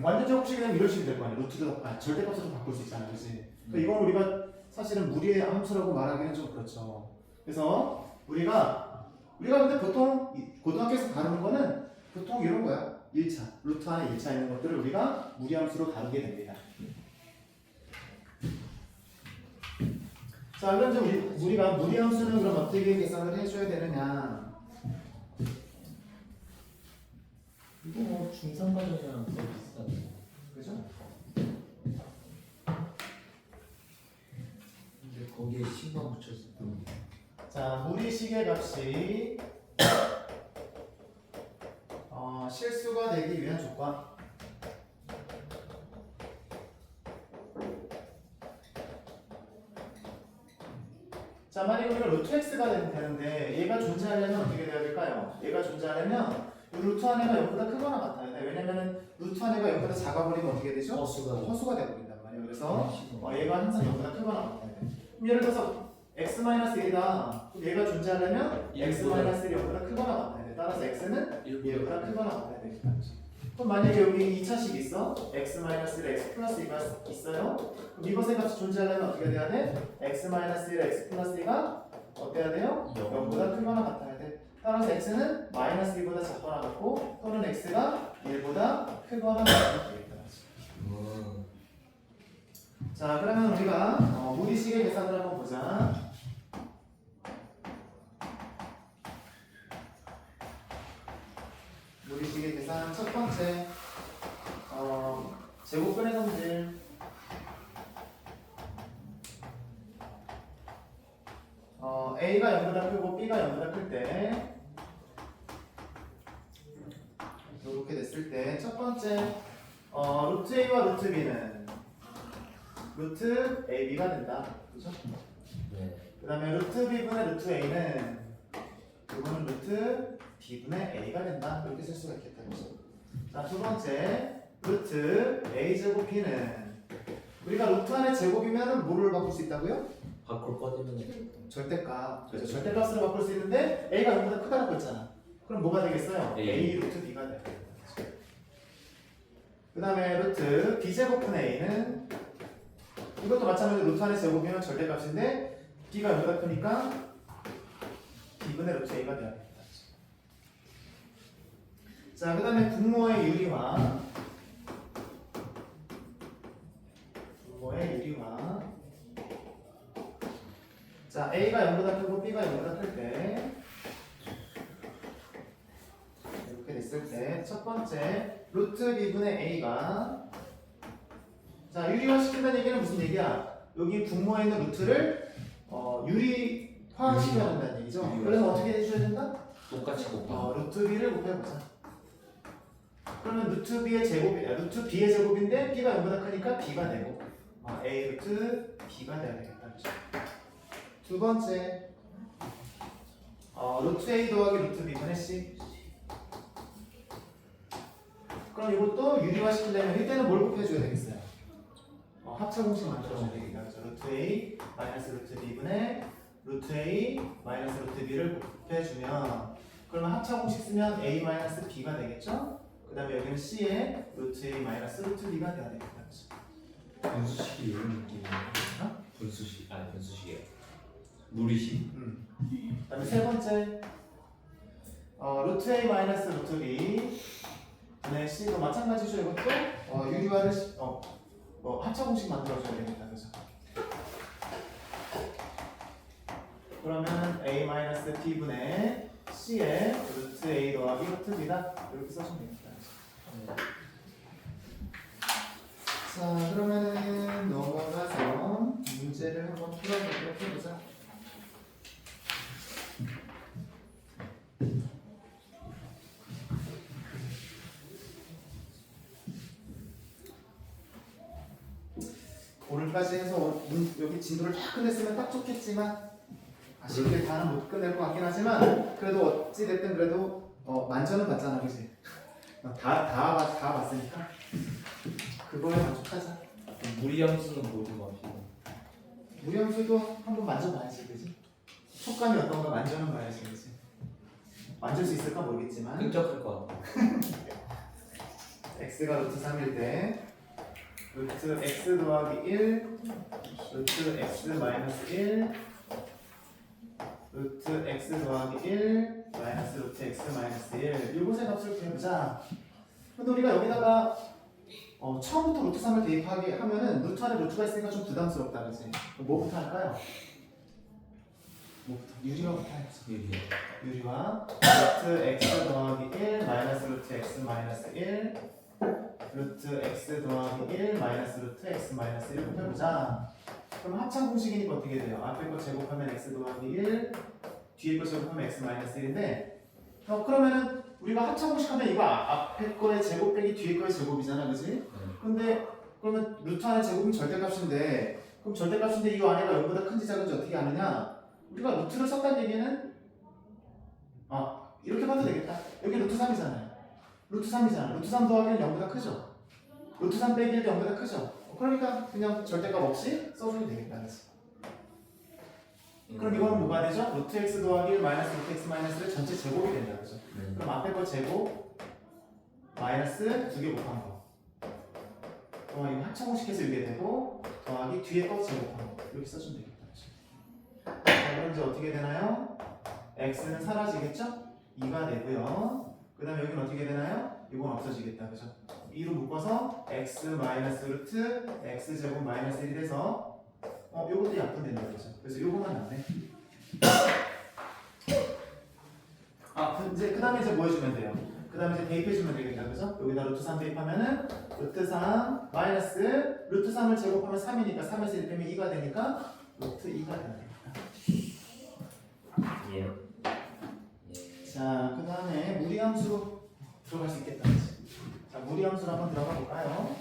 완전 제곱식이 되면 이런 식이 될 거 아니야. 루트도 절대값으로 바꿀 수 있잖아, 그렇지? 그러니까 이건 우리가 사실은 무리의 함수라고 말하기는 좀 그렇죠. 그래서 우리가 근데 보통 고등학교에서 다루는 거는 보통 이런 거야. 1차 루트 안에 1차 있는 것들을 우리가 무리함수로 다루게 됩니다. 자, 그럼 이제 우리가 무리함수는 그럼 어떻게 계산을 해줘야 되느냐? 이거 뭐 중3 과정이랑 거의 비슷하네. 그죠? 근데 거기에 식만 붙였을 뿐. 자, 무리식의 값이 실수가 되기 위한 조건. 자, 만약에 우리가 루트 x가 되는데 얘가 존재하려면 어떻게 돼야 될까요? 얘가 존재하려면 이 루트 안에가 0보다 크거나 같아야 돼. 왜냐면은 루트 안에가 0보다 작아버리면 어떻게 되죠? 허수가 되어버린단 말이에요. 그래서 얘가 항상 0보다 크거나 같아야 돼. 그럼 예를 들어서 x-1이다. 얘가 존재하려면 x-1이 0보다 크거나 같아야 돼. 따라서 x는 1보다 크거나 같아야 되겠다. 그럼 만약에 여기 2차식 있어? x-1에 x 플러스 2가 있어요? 그럼 이것의 값이 존재하려면 어떻게 돼야 돼? x-1에 x 플러스 2가 어때야 돼요? 0보다 크거나 같아야 돼. 따라서 x는 마이너스 2보다 작거나 같고 또는 x가 1보다 크거나 같아야 되겠다. 자, 그러면 우리가 무리식의 계산을 한번 보자. 무리식의 계산 첫 번째 제곱근의 성질 A가 0보다 크고 B가 0보다 클 때 이렇게 됐을 때 첫 번째 루트 A와 루트 B는 루트 AB가 된다. 그죠? 네. 그 다음에 루트 B분의 루트 A는 이거는 루트 B분의 A가 된다. 이렇게 쓸 수가 있겠다. 그죠? 자, 두 번째 루트 A제곱 B는 우리가 루트 안에 제곱이면 뭐를 바꿀 수 있다고요? 밖으로 꺼지면 절대값. 그래서 절대값으로 바꿀 수 있는데 A가 0보다 크다라고 했잖아. 그럼 뭐가 되겠어요? A 루트 B가 되겠다. 그 다음에 루트 B제곱분의 A는 이것도 마찬가지로 루트 안에 제곱이면 절대값인데 B가 0보다 크니까 B분의 루트 A가 돼야 됩니다. 자, 그 다음에 분모의 유리화. 자, A가 0보다 크고 B가 0보다 클 때 이렇게 됐을 때 첫 번째 루트 B분의 A가 자, 유리화 시킨다는 얘기는 무슨 얘기야? 여기 분모에 있는 루트를 유리화 시켜야 한다는 얘기죠. 유리화. 그래서 어떻게 해줘야 된다? 똑같이 곱하. 루트 B를 곱해보자. 그러면 루트 B의 제곱인데 B가 0보다 크니까 B가 되고 A 루트 B가 돼야 되겠다. 그렇죠? 두 번째 루트 A 더하기 루트 B분의 C. 그럼 이것도 유리화 시키려면 이때는 뭘 곱해줘야 되겠어요? 합차 공식 만들어줘야 되겠다. 그렇죠? 루트 A 마이너스 루트 B분의 루트 A 마이너스 루트 B를 곱해주면 그러면 합차 공식 쓰면 A 마이너스 B가 되겠죠? 그 다음에 여기는 C에 루트 A 마이너스 루트 B가 돼야 되겠다. 그렇죠? 분수식이 이런 느낌이에요. 분수식 아니 분수식이에요. 무리식. 그 다음에 세 번째 루트 A 마이너스 루트 B 분의 C도 마찬가지죠. 이것도 유리화를 합차 공식 만들어줘야 되겠다. 그죠? 그러면 A 마이너스 B분의 C에 루트 A 더하기 루트 B다. 이렇게 써주면 되겠다. 자, 그러면은 넘어가서 문제를 한번 풀어보도록 해보자. 오늘까지 해서 여기 진도를 다 끝냈으면 딱 좋겠지만 아쉽게 다는 못 끝낼 것 같긴 하지만 그래도 어찌됐든 그래도 만점은 받잖아, 그지? 다 봤으니까 그거에 만족하자. 무리함수는 뭐지 맙시다. 무리함수도 한번 만져봐야지, 그지? 촉감이 어떤가 만져는 봐야지, 그지? 만질 수 있을까 모르겠지만 끈적할 것 같아. x가 루트 3일 때 루트 x 더하기 1 루트 x 마이너스 1 루트 x 더하기 1 마이너스 루트 x 마이너스 1 요것의 값을 구해보자. 근데 우리가 여기다가 처음부터 루트 3을 대입하게 하면은 루트 안에 루트가 있으니까 좀 부담스럽다, 그지? 뭐부터 할까요? 뭐부터? 유리화부터 해야지. 유리화 루트 x 더하기 1 마이너스 루트 x 마이너스 1 루트 x 더하기 1 마이너스 루트 x 마이너스 1부터 해보자. 그럼 합창 공식이니까 어떻게 돼요? 앞에 거 제곱하면 x 더하기 1 뒤에 거 제곱하면 x 마이너스 1인데 그러면은 우리가 합창 공식 하면 이거 앞에 거의 제곱 빼기 뒤에 거의 제곱이잖아, 그지? 근데 그러면 루트 안에 제곱은 절대값인데 그럼 절대값인데 이 안에가 0보다 큰지 작은지 어떻게 아느냐? 우리가 루트를 썼다는 얘기는 이렇게 봐도 되겠다. 여기 루트 3이잖아요. 루트 3이잖아. 루트 3 더하기는 0보다 크죠? 루트 3 빼기는 0보다 크죠? 그러니까 그냥 절대값 없이 써주면 되겠다, 그치? 그럼 이거는 뭐가 되죠? 루트 x 더하기 1 마이너스 루트 x 마이너스를 전체 제곱이 된다, 그죠? 그럼 앞에 거 제곱 마이너스 2개 곱한 거 이거 합창공식해서 이게 되고 더하기 뒤에 거 제곱한 거 이렇게 써주면 되겠다, 그죠? 자, 그럼 이제 어떻게 되나요? x는 사라지겠죠? 2가 되고요. 그 다음에 여기는 어떻게 되나요? 이건 없어지겠다, 그죠? 2로 묶어서 x 마이너스 루트 x 제곱 마이너스 1이 돼서 요것도 약분된다, 그죠? 그래서 요거만 남네. 이제 그 다음에 이제 뭐 해주면 돼요? 그 다음에 이제 대입해주면 되겠다, 그죠? 여기다 루트 3 대입하면은 루트 3 마이너스 루트 3을 제곱하면 3이니까 3에서 1 빼면 2가 되니까 루트 2가 되겠다. 예. 자, 그 다음에 무리함수로 들어갈 수 있겠다, 그치? 자, 무리함수로 한번 들어가 볼까요?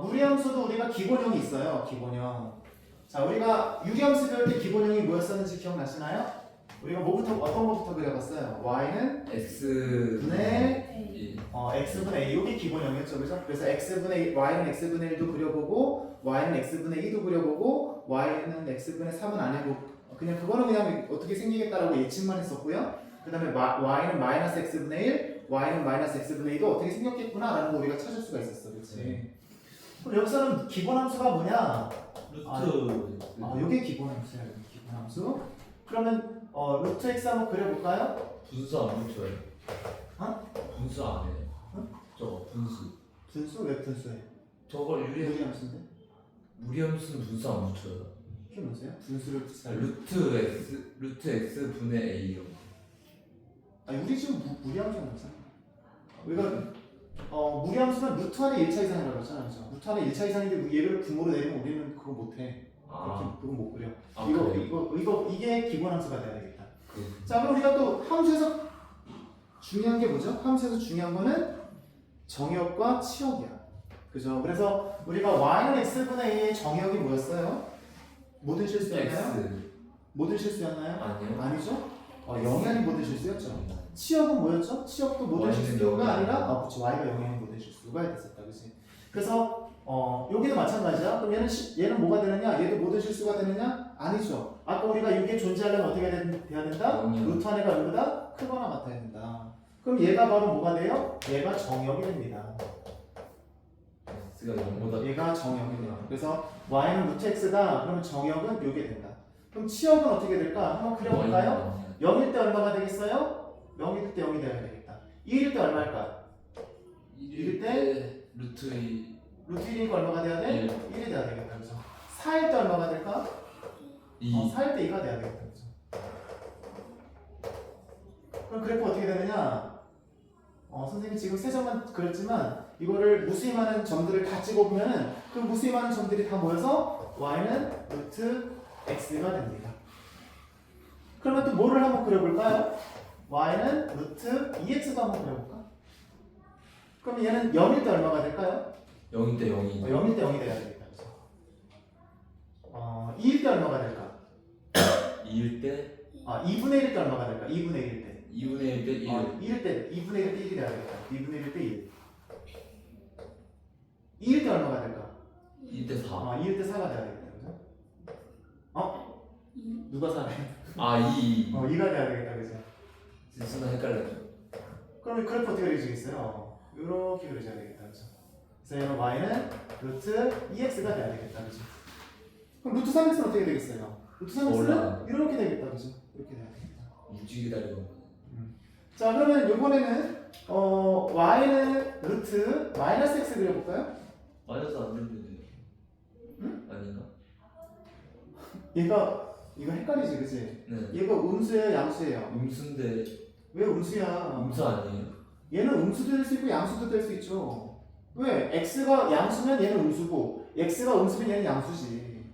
무리함수도 우리가 기본형이 있어요. 기본형. 자, 우리가 유리함수 배울 때 기본형이 뭐였었는지 기억나시나요? 우리가 어떤 거부터 그려봤어요? y는 x분의 x분의 a 이게 기본형이었죠, 그죠? 그래서 y는 x분의 1도 그려보고 y는 x분의 2도 그려보고 y는 x분의 3은 안 해보고 그냥 그거는 그냥 어떻게 생기겠다라고 예측만 했었고요. 그 다음에 y는 마이너스 x분의 1 y는 마이너스 x분의 2도 어떻게 생겼겠구나라는 거 우리가 찾을 수가 있었어, 그렇지? 그럼 여기서는 기본함수가 뭐냐? 루트. 이게 기본함수야, 여기 기본함수. 그러면 루트 x 한번 그려볼까요? 분수 안 붙여요. 분수 안 해요. 저거 분수. 분수 왜 분수해? 저걸 무리함수인데? 무리함수는 분수 안 붙여요. 이게 뭐세요? 분수를 루트 x 분의 a요. 우리 지금 무리함수는 없잖아. 우리가 무리함수는 루트 안에 1차 이상이라고 했잖아, 그죠? 루트 안에 1차 이상인데 얘를 분모로 내리면 우리는 그거 못해. 그건 못 그려. 이게 기본함수가 돼야 되겠다. 자, 그럼 우리가 또 함수에서 중요한 게 뭐죠? 함수에서 중요한 거는 정역과 치역이야. 그죠? 그래서 우리가 y는 x분의 a의 정역이 뭐였어요? 모든 실수였나요? 모든 실수였나요? 아니요. 아니죠? 영향이 모든 실수였죠. 치역은 뭐였죠? 치역도 모든 실수가 아니라 그렇죠. y가 영향이 모든 실수가 됐었다, 그렇지? 그래서 여기도 마찬가지야. 그럼 얘는 뭐가 되느냐? 얘도 모든 실수가 되느냐? 아니죠. 아까 우리가 이게 존재하려면 어떻게 돼야 된다? 루트 안에가 0보다 크거나 같아야 된다. 그럼 얘가 바로 뭐가 돼요? 얘가 정역이 됩니다. x가 0보다 얘가 정역이 돼요. 그래서 y는 루트 x다. 그러면 정역은 요게 된다. 그럼 치역은 어떻게 될까? 한번 그려볼까요? 0일 때 얼마가 되겠어요? 0일 때 0이 되어야 되겠다. 1일 때 얼마일까? 1일 때 루트 2. 루트 1이니까 얼마가 돼야 돼? 1이 돼야 되겠다. 그죠? 4일 때 얼마가 될까? 2. 4일 때 2가 돼야 되겠다. 그죠? 그럼 그래프 어떻게 되느냐? 선생님이 지금 세 점만 그렸지만 이거를 무수히 많은 점들을 다 찍어보면은 그 무수히 많은 점들이 다 모여서 y는 루트 x가 됩니다. 그러면 또 뭐를 한번 그려볼까요? y는 루트 2x도 한번 그려볼까? 그럼 얘는 0일 때 얼마가 될까요? 0일 때 0이 0일 때 0이 돼야 되겠다. 2일 때 얼마가 될까? 2일 때 2분의 1일 때 얼마가 될까? 2분의 1일 때. 2분의 1일 때 1. 2일 때 2분의 1일 때 1이 돼야 되겠다. 2분의 1일 때 1. 2일 때 얼마가 될까? 2일 때 4. 2일 때 4가 돼야 되겠다. 그죠? 누가 4래? 아 2. 2가 돼야 되겠다. 그죠? 순간 헷갈렸죠. 그러면 그래프 어떻게 그려지겠어요? 이렇게 그려져야 되겠다. 그죠? 그래서 얘는 y는 루트 2x가 돼야 되겠다. 그죠? 그럼 루트 3x는 어떻게 되겠어요? 루트 3x는 이렇게 되겠다. 그죠? 이렇게 돼야 되겠다. 무지 기다리고. 자, 그러면 이번에는 y는 루트 마이너스 x 그려볼까요? 마이너스 안 되는데. 응? 아닌가? 얘가 이거 헷갈리지, 그치? 네. 얘가 음수예요, 양수예요? 음수인데 왜 음수야? 음수 아니에요? 얘는 음수도 될 수 있고 양수도 될 수 있죠. 왜? x가 양수면 얘는 음수고 x가 음수면 얘는 양수지.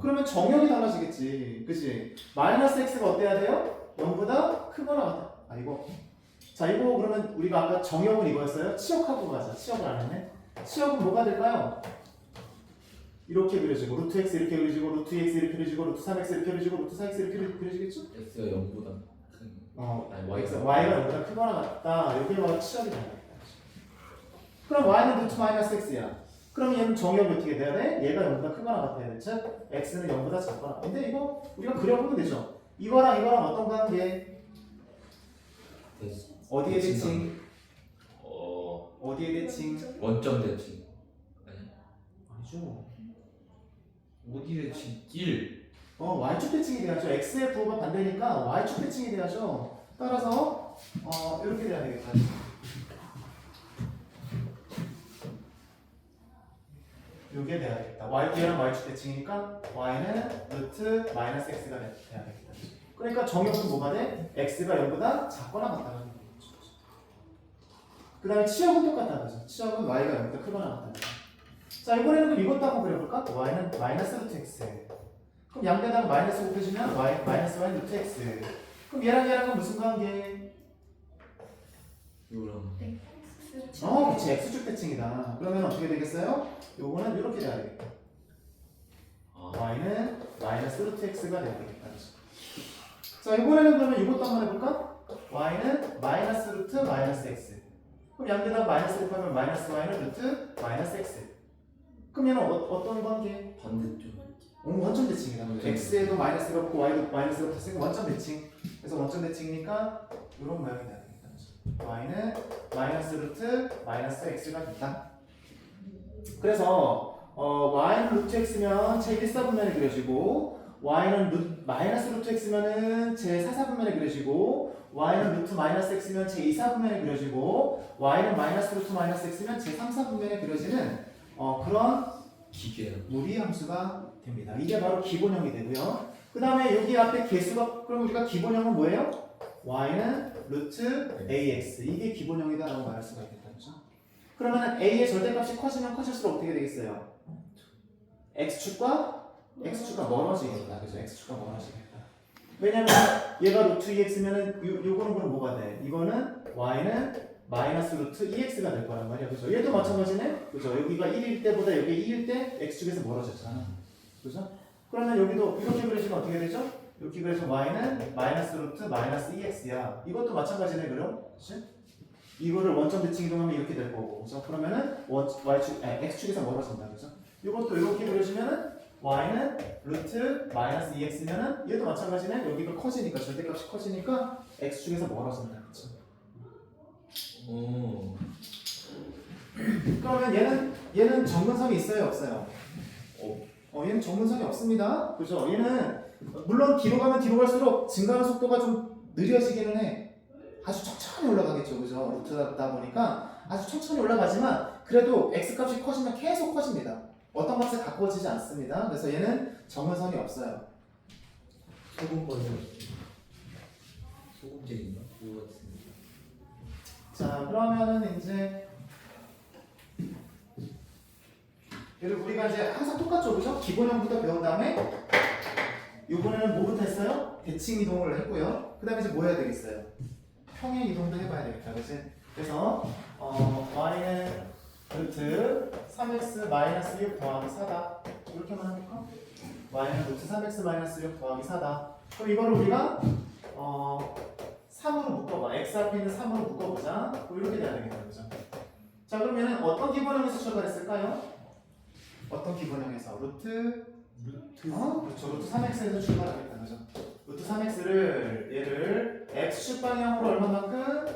그러면 정역이 달라지겠지, 그치? 마이너스 x가 어때야 돼요? 0보다 크거나 같아. 이거. 자, 이거 그러면 우리가 아까 정역은 이거였어요? 치역하고 가자. 치역을 안 했네. 치역은 뭐가 될까요? 이렇게 그려지고 루트 x 이렇게 그려지고 루트 2x 이렇게 그려지고 루트 3x 이렇게 그려지고 루트 4x 이렇게 그려지겠죠? x가 0보다 큰. 아니 y가 y가 0보다 크거나 같다. 여기 바로 치역이 되는 거다. 그럼 y는 루트 마이너스 x야. 그럼 얘는 정역이 어떻게 돼야 돼? 얘가 0보다 크거나 같아야 돼. 즉 x는 0보다 작거나. 근데 이거 우리가 그려보면 되죠. 이거랑 어떤 관계? 어디에 대칭? 어디에 대칭? 원점 대칭. 아니 아니죠. 어디 대칭? 1. y축 대칭이 돼야죠. x의 부호가 반대니까 y축 대칭이 돼야죠. 따라서 이렇게 돼야 되겠다. 요게 돼야 되겠다. 얘랑 y축 대칭이니까 y는 루트 마이너스 x가 돼야 되겠다. 그러니까 정역은 뭐가 돼? x가 0보다 작거나 같다는 거죠. 그 다음에 치역은 똑같다는 거죠. 치역은 y가 0보다 크거나 같다는 거죠. 자, 이번에는 그럼 이것도 한번 그려볼까? y는 마이너스 루트 x. 그럼 양대당 마이너스 곱해주면 마이너스 y 루트 x. 그럼 얘랑은 무슨 관계? 이거랑 그치. x축 대칭이다. 그러면 어떻게 되겠어요? 요거는 이렇게 돼야 되겠다. y는 마이너스 루트 x가 돼야 되겠다. 자, 이번에는 그러면 이것도 한번 해볼까? y는 마이너스 루트 마이너스 x. 그럼 양대당 마이너스 곱하면 마이너스 y는 루트 마이너스 x. 그럼 얘는 어떤 관계? 반대쪽. 원점 대칭이다. x에도 마이너스가 붙고 y도 마이너스가 붙었으니까 원점 대칭. 그래서 원점 대칭이니까 이런 모양이 돼야 되겠다. y는 마이너스 루트 마이너스 x가 된다. 그래서 y는 루트 x면 제 1사분면에 그려지고 y는 마이너스 루트 x면은 제 4사분면에 그려지고 y는 루트 마이너스 x면 제 2사분면에 그려지고 y는 마이너스 루트 마이너스 x면 제 3사분면에 그려지는 그런 기계야. 무리함수가 됩니다. 이게 바로 기본형이 되고요. 그 다음에 여기 앞에 개수가 그럼 우리가 기본형은 뭐예요? y는 루트 ax 이게 기본형이다라고 말할 수가 있겠다. 그렇죠? 그러면 a의 절대값이 커지면 커질수록 어떻게 되겠어요? x축과 멀어지겠다. 그죠? x축과 멀어지겠다. 왜냐면 얘가 루트 2x면은 요거는 그럼 뭐가 돼? 이거는 y는 마이너스 루트 2x가 될 거란 말이야. 그죠? 얘도 마찬가지네? 그죠? 여기가 1일 때보다 여기 2일 때 x축에서 멀어졌잖아. 그죠? 그러면 여기도 이렇게 그려지면 어떻게 되죠? 이렇게 그려서 y는 마이너스 루트 마이너스 2x야. 이것도 마찬가지네, 그럼? 그치? 이거를 원점 대칭 이동하면 이렇게 될 거고. 그죠? 그러면은 x축에서 멀어진다. 그죠? 이것도 이렇게 그려지면은 y는 루트 마이너스 2x면은 얘도 마찬가지네. 여기가 커지니까 절대값이 커지니까 x축에서 멀어진다. 그죠? 그러면 얘는 정근성이 있어요, 없어요? 얘는 정근성이 없습니다. 그죠? 얘는 물론 뒤로 가면 뒤로 갈수록 증가하는 속도가 좀 느려지기는 해. 아주 천천히 올라가겠죠, 그죠? 루트다 보니까 아주 천천히 올라가지만 그래도 x 값이 커지면 계속 커집니다. 어떤 값에 가까워지지 않습니다. 그래서 얘는 정근성이 없어요. 소금 버전. 소금쟁인가? 그거 같은데. 자 그러면은 이제 얘를 우리가 이제 항상 똑같죠, 그죠? 기본형부터 배운 다음에 이번에는 뭐부터 했어요? 대칭 이동을 했고요. 그 다음에 이제 뭐 해야 되겠어요? 평행 이동도 해봐야 되겠다, 그치? 그래서 y는 루트 3x 마이너스 6 더하기 4다 이렇게만 해볼까? y는 루트 3x 마이너스 6 더하기 4다. 그럼 이거를 우리가 3으로 묶어봐. x 앞에 있는 3으로 묶어보자. 뭐 이렇게 돼야 되겠다, 그죠? 자 그러면은 어떤 기본형에서 출발했을까요? 어떤 기본형에서? 루트 그렇죠. 루트 3x에서 출발하겠다, 그죠? 루트 3x를 얘를 x축 방향으로 얼마만큼?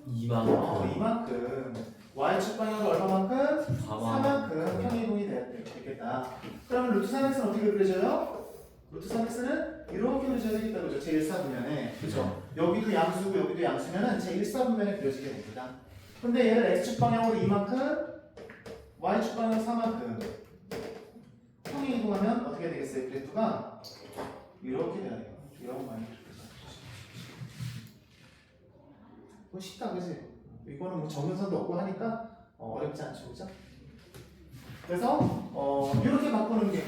2만. 이만큼. y축 방향으로 얼마만큼? 4만. 4만큼 평이동이 되겠다. 그러면 루트 3x는 어떻게 그려져요? 루트 3x는 이렇게 그려져야 되겠다, 그죠? 제1사분면에, 그죠? 여기도 양수고 여기도 양수면은 제1사분면에 그려지게 됩니다. 근데 얘를 x축 방향으로 이만큼, y축 방향으로 4만큼. 평행 이동하면 어떻게 되겠어요? 그래프가 이렇게 돼야 돼요. 이런 거 많이 이거 쉽다, 그지? 이거는 뭐 정근선도 없고 하니까 어렵지 않죠, 그죠? 그래서 이렇게 바꾸는 게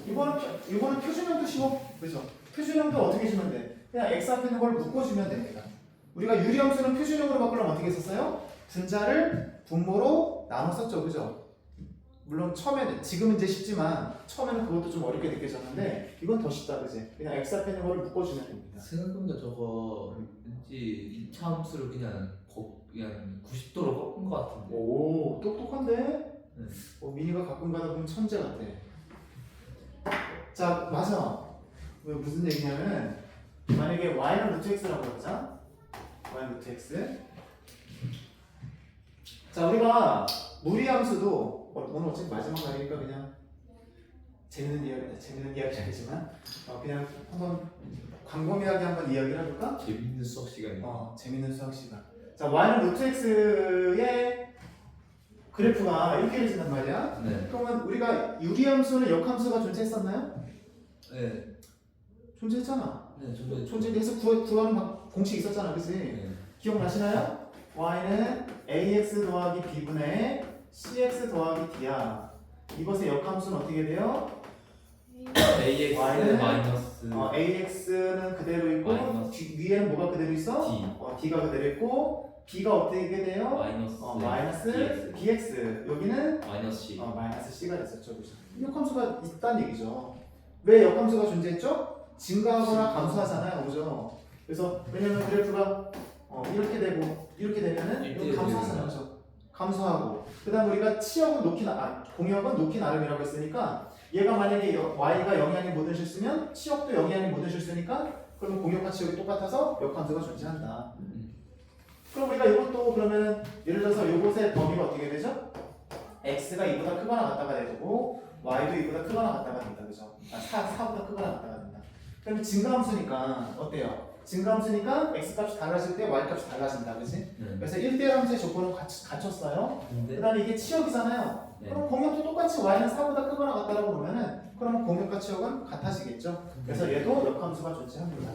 이거는 표준형도 쉬워, 그죠? 표준형도 어떻게 주면 돼? 그냥 x 앞에 있는 걸 묶어주면 됩니다. 우리가 유리함수는 표준형으로 바꾸려면 어떻게 썼어요? 분자를 분모로 나눠 썼죠, 그죠? 물론 처음에는 지금은 이제 쉽지만 처음에는 그것도 좀 어렵게 느껴졌는데 이건 더 쉽다, 그지? 그냥 x 앞에 있는 거를 묶어주면 됩니다. 생각해보니까 저거 왠지 2차 함수를 그냥 90도로 꺾은 것 같은데. 오, 똑똑한데? 네. 미니가 가끔 가다 보면 천재 같아. 자, 맞아. 왜 무슨 얘기냐면은 만약에 y는 루트 x라고 해보자. y는 루트 x. 자, 우리가 무리함수도 오늘 어차피 마지막 날이니까 그냥 재밌는 이야기 아니지만 그냥 한번 광범위하게 한번 이야기를 해볼까? 재밌는 수업 시간이야. 재밌는 수학 시간. 자, y는 루트 x의 그래프가 이렇게 그려진단 말이야. 네. 그러면 우리가 유리함수는 역함수가 존재했었나요? 네. 존재했잖아. 네. 저도 존재해서 구하는 공식 있었잖아, 그치? 네. 기억나시나요? y는 ax 더하기 b분의 cx 더하기 d야. 이것의 역함수는 어떻게 돼요? AX Y는 마이너스 ax는 그대로 있고 마이너스 위에는 뭐가 그대로 있어? D d가 그대로 있고 b가 어떻게 돼요? 마이너스 마이너스 bx. 여기는 마이너스 C. 마이너스 c가 됐었죠, 그죠? 역함수가 있다는 얘기죠. 왜 역함수가 존재했죠? 증가하거나 감소하잖아요, 그죠? 그래서 왜냐면 그래프가 이렇게 되고 이렇게 되면은 이거 감소하잖아요, 그죠? 감소하고 그다음 우리가 치역은 공역은 놓기 나름이라고 했으니까 얘가 만약에 y가 영향이 모든 실수면 치역도 영향이 모든 실수니까 그러면 공역과 치역이 똑같아서 역함수가 존재한다. 그럼 우리가 이것도 그러면 예를 들어서 이곳의 범위가 어떻게 되죠? x가 2보다 크거나 같다가 되고 y도 2보다 크거나 같다가 된다, 그죠? 4보다 크거나 같다가 된다. 그러면 증가함수니까 어때요? 증가함수니까 x 값이 달라질 때 y 값이 달라진다, 그지? 그래서 1대1 함수의 조건은 갖췄어요. 그 다음에 이게 치역이잖아요. 네. 그럼 공역도 똑같이 y는 4보다 크거나 같다라고 보면은 그러면 공역과 치역은 같아지겠죠. 그래서 얘도 역함수가 존재합니다.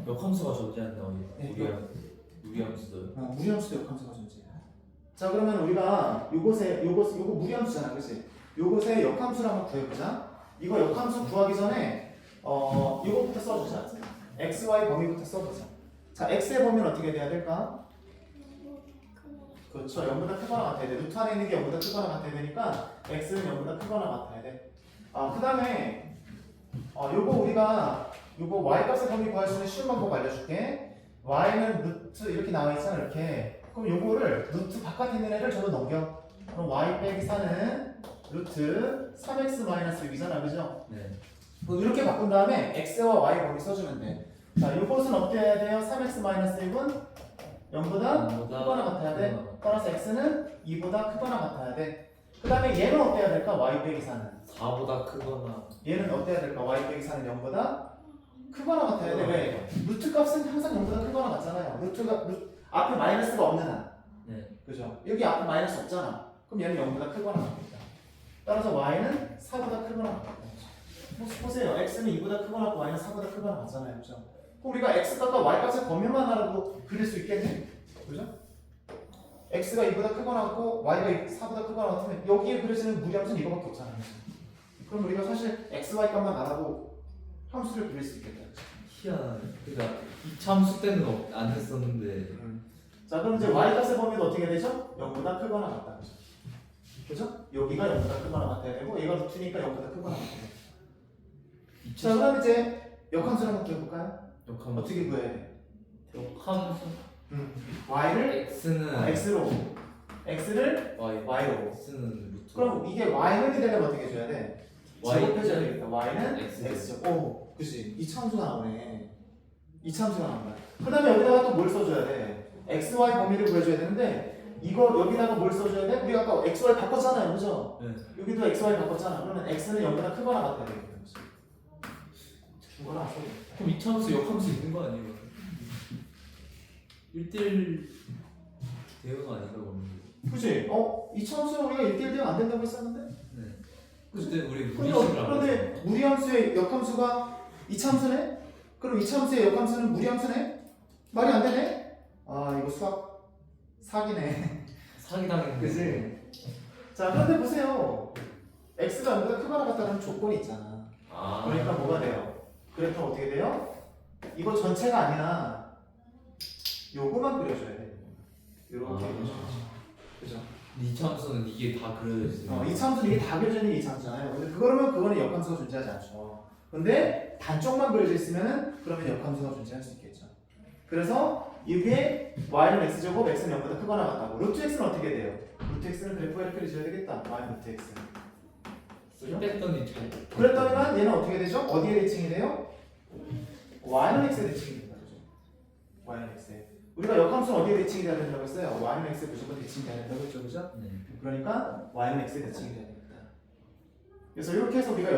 역함수가 존재한다. 네. 무리함수도. 무리함수도 역함수가 존재해요. 자, 그러면 우리가 요거 무리함수잖아, 그치? 요것의 역함수를 한번 구해보자. 이거 역함수 구하기 전에 이거부터 써주자. x, y 범위부터 써보자. 자, x의 범위는 어떻게 돼야 될까? 그렇죠. 0보다 크거나 같아야 돼. 루트 안에 있는 게 0보다 크거나 같아야 되니까 x는 0보다 크거나 같아야 돼. 그 다음에 요거 y 값의 범위 구할 수 있는 쉬운 방법 알려줄게. y는 루트 이렇게 나와 있잖아, 이렇게. 그럼 요거를 루트 바깥에 있는 애를 저로 넘겨. 그럼 y 빼기 4는 루트 3x-6이잖아, 그죠? 네. 그럼 이렇게 바꾼 다음에 x와 y 범위 써주면 돼. 자, 요것은 어떻게 해야 돼요? 3x-6은 0보다 크거나 같아야 돼. 따라서 x는 2보다 크거나 같아야 돼. 그 다음에 얘는 어때야 될까? y 빼기 4는 4보다 크거나. 얘는 어때야 될까? y 빼기 4는 0보다 크거나 같아야 돼. 왜? 루트 값은 항상 0보다 크거나 같잖아요. 앞에 마이너스가 없는 한. 네. 그죠? 여기 앞에 마이너스 없잖아. 그럼 얘는 0보다 크거나 같겠다. 따라서 y는 4보다 크거나 같겠다. 보세요. x는 2보다 크거나 같고 y는 4보다 크거나 같잖아요. 그죠? 그럼 우리가 x값과 y값의 범위만 알아도 그릴 수 있겠네? 그죠? x가 2보다 크거나 같고 y가 4보다 크거나 같으면 여기에 그려지는 무리함수는 이거밖에 없잖아요. 그럼 우리가 사실 x, y 값만 알아도 함수를 그릴 수 있겠다. 희한하네. 그러니까 이 참수 때는 안 했었는데. 자, 그럼 이제 y 값의 범위도 어떻게 되죠? 0보다 크거나 같다. 그죠? 그죠? 여기가 0보다 크거나 같아야 되고 얘가 루트니까 0보다 크거나 같아야 돼. 자, 그럼 이제 역함수를 한번 구해볼까요? 역함수. 어떻게 구해야 돼? 역함수. y를 x는 x로 x를 y. y로. x는 루트. 그럼 이게 y는 되려면 어떻게 해줘야 돼? y 제곱해줘야 되겠다. y는 x. x죠. 오, 그치. 이 참수가 나오네. 이 참수가 나온다. 그 다음에 여기다가 또 뭘 써줘야 돼? x, y 범위를 구해줘야 되는데 이거 여기다가 뭘 써줘야 돼? 우리가 아까 x, y 바꿨잖아요. 그죠? 네. 여기도 x, y 바꿨잖아. 그러면 x는 0보다 크거나 같아야 되겠다. 이거랑 써줘. 그럼 이 참수 역함수 있는 거 아니에요? 1대1 대응 아닌가 보면. 그치? 이 참수는 우리가 1대1 대응 안 된다고 했었는데? 네. 그때 우리 그런데 무리함수의 역함수가 이 참수네? 그럼 이 참수의 역함수는 무리함수네? 말이 안 되네? 아 이거 수학 사기네. 사기당했네. 그치? 자 그런데 보세요. x가 0보다 크거나 같다는 조건이 있잖아. 아. 그러니까 뭐가 돼요? 그래서 어떻게 돼요? 이거 전체가 아니라 요거만 그려줘야 돼. 요렇게 그려줘야지. 그죠? 이 참수는 이게 다 그려져 있어요. 이 참수는 이게 다 그려져 있는 이 참수잖아요. 근데 그러면 그거는 역함수가 존재하지 않죠. 근데 단쪽만 그려져 있으면은 그러면 역함수가 존재할 수 있겠죠. 그래서 이게 y는 x제곱, x는 0보다 크거나 같다고. 루트 x는 어떻게 돼요? 루트 x는 그래프가 이렇게 그려져야 되겠다. y 루트 x. 뺐더니 그랬더니만 얘는 어떻게 되죠? 어디에 대칭이 돼요? y는 x에 대칭이 된다. 그죠? y는 x에. 우리가 역함수는 어디에 대칭이 돼야 된다고 했어요? y는 x에 무조건 대칭이 돼야 된다고 했죠. 그죠? 네. 그러니까 y는 x에 대칭이 돼야 됩니다. 그래서 이렇게 해서 우리가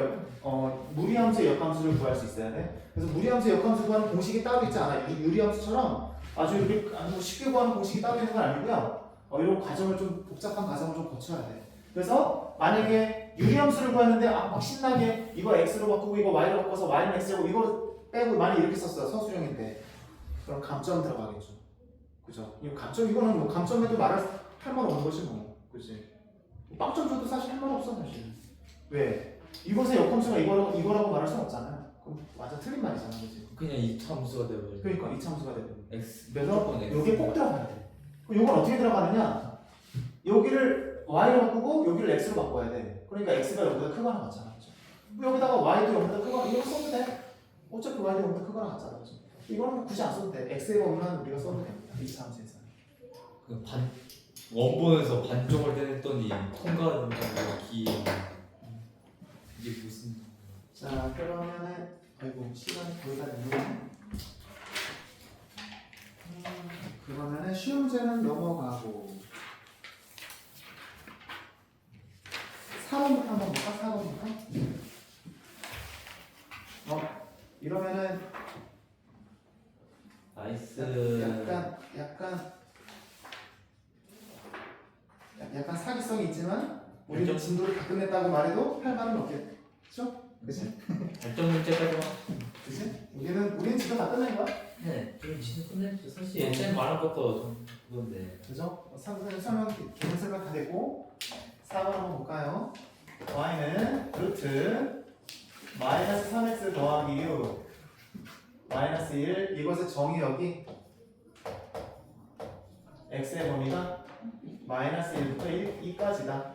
무리함수의 역함수를 구할 수 있어야 돼. 그래서 무리함수의 역함수 구하는 공식이 따로 있지 않아요. 유리함수처럼 아주 이렇게 쉽게 구하는 공식이 따로 있는 건 아니고요. 이런 과정을 좀 복잡한 과정을 좀 거쳐야 돼. 그래서 만약에 유리함수를 구하는데 막 신나게 이거 x로 바꾸고 이거 y로 바꿔서 y는 x제곱 이거 빼고 만약 이렇게 썼어요. 서술형인데 그럼 감점 들어가겠죠. 그죠? 이거는 뭐 감점에도 할 말 없는 것이 뭐, 그지? 빵점 줘도 사실 할 말 없어 사실. 왜? 이것의 역함수가 이거라고 말할 수는 없잖아요. 그럼 완전 틀린 말이잖아, 그지? 그냥 이 참수가 되버려. 그러니까 이 참수가 되고. x. 그래서 X. 여기에 꼭 들어가야 돼. 그럼 이건 어떻게 들어가느냐? 여기를 y로 바꾸고 여기를 x로 바꿔야 돼. 그러니까 x가 여기보다 크거나 같잖아, 그죠? 여기다가 y도 여기보다 크거나 이거 써도 돼. 어차피 y도 여기보다 크거나 같잖아, 그죠? 이거는 굳이 안 써도 돼. x의 범위만 우리가 써도 됩니다. 이 참수에서. 그 원본에서 반쪽을 떼냈더니 통과된다고 기. 이게 무슨? 자, 그러면은 아이고 시간이 거의 다 됐네. 그러면은 쉬운 문제는 넘어가고 4번부터 한번 볼까? 4번부터. 이러면은 나이스. 약간 사기성이 있지만 우리는 진도를 다 끝냈다고 말해도 할 말은 없겠죠? 그치? 발전 문제까지만. 그치? 우리는 진도 다 끝낸 거야? 네. 좀 진짜 끝냈죠. 사실 예전에 말한 것도 좀 그건데. 그죠? 설명 기본 설명 다 됐고 4번 한번 볼까요? y는 루트 마이너스 3x 더하기 6 마이너스 1 이것의 정의 여기 x의 범위가 마이너스 1부터 2까지다.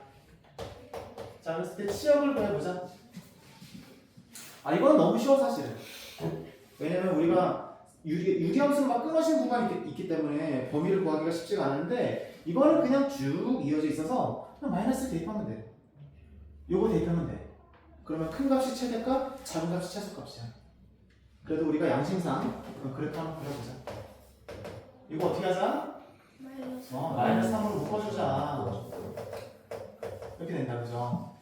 자, 그랬을 때 치역을 구해보자. 이거는 너무 쉬워 사실은. 왜냐면 우리가 유리함수는 막 끊어진 구간이 있기 때문에 범위를 구하기가 쉽지가 않은데 이거는 그냥 쭉 이어져 있어서 그냥 마이너스 대입하면 돼. 요거 대입하면 돼. 그러면 큰 값이 최대값, 작은 값이 최소값이야. 그래도 우리가 양심상 그래프 한번 그려보자. 이거 어떻게 하자? 마이너스 3으로 묶어주자. 이렇게 된다, 그죠?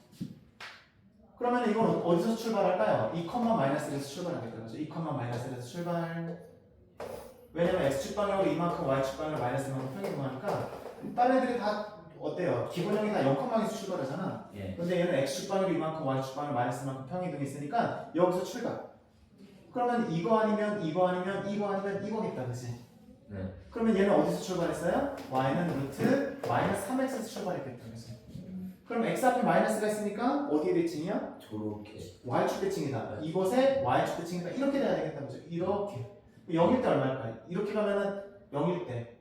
그러면 이건 어디서 출발할까요? 2, 마이너스에서 출발하겠다, 그죠? 2, 마이너스에서 출발. 왜냐면 x축 방향으로 이만큼, y축 방향으로 마이너스 이만큼 평행이동하니까 다른 애들이 다 어때요? 기본형이 다 0,에서 출발하잖아. 예. 근데 얘는 x축 방향으로 이만큼, y축 방향으로 마이너스 이만큼 평행이동이 있으니까 여기서 출발. 그러면 이거 아니면 이거 아니면 이거 아니면 이거겠다, 그치? 네. 그러면 얘는 어디서 출발했어요? y는 루트 마이너스 3x에서 출발했겠다, 그치? 그럼 x 앞에 마이너스가 있으니까 어디에 대칭이야? 저렇게. y축 대칭이다. 이곳에 y축 대칭이다. 이렇게 돼야 되겠다, 그죠? 이렇게. 0일 때 얼마일까? 이렇게 가면은 0일 때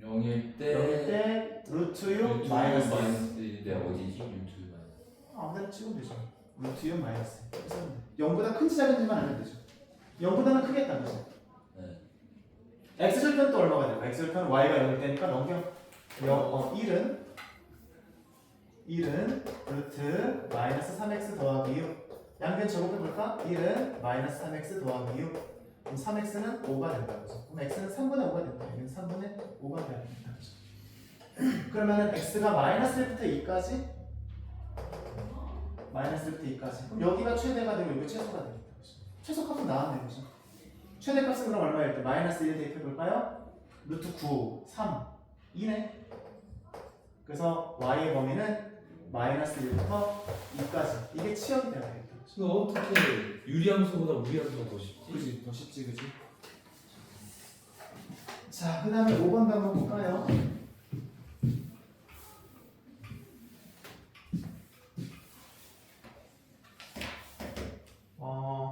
0일 때 0일 때 루트 6 유튜브 마이너스 마이너스인데 어디지? 유튜브 마이너스. 아무데나 찍으면 되죠. 루트 6 마이너스. 그래서 0보다 큰지 작은지만 알면 되죠. 0보다는 크겠다, 그죠? 네. x절편 또 얼마가 될까? x절편 y가 0일 때니까 넘겨 1은 루트 마이너스 3x 더하기 6 양변 제곱해볼까? 1은 마이너스 3x 더하기 6 그럼 3x는 5가 된다, 그죠? 그럼 x는 3분의 5가 된다. 여기는 3분의 5가 돼야 된다, 그죠? 그러면은 x가 마이너스 1부터 2까지 마이너스 1부터 2까지 그럼 여기가 최대가 되고 여기 최소가 되겠다, 그죠? 최소값은 나왔네, 그죠? 최대값은 그럼 얼마일 때? 마이너스 1 대입해볼까요? 루트 9, 3, 2네. 그래서 y의 범위는 마이너스 1부터 2까지. 이게 치역이 돼야 되겠다. 이거 어떻게 유리함수보다 무리함수가 더 쉽지? 그지? 더 쉽지, 그지? 자, 그 다음에 5번도 한번 볼까요?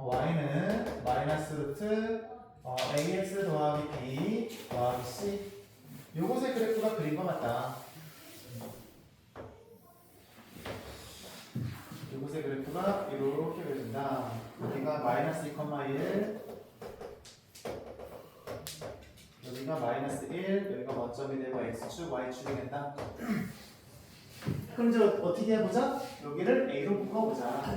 y는 마이너스 루트 ax 더하기 b 더하기 c 요것의 그래프가 그린 것 같다. 요것의 그래프가 이렇게 그려진다. 여기가 마이너스 2,1 여기가 마이너스 1 여기가 원점이 되고 x축 y축이 된다. 그럼 이제 어떻게 해보자? 여기를 a로 묶어보자.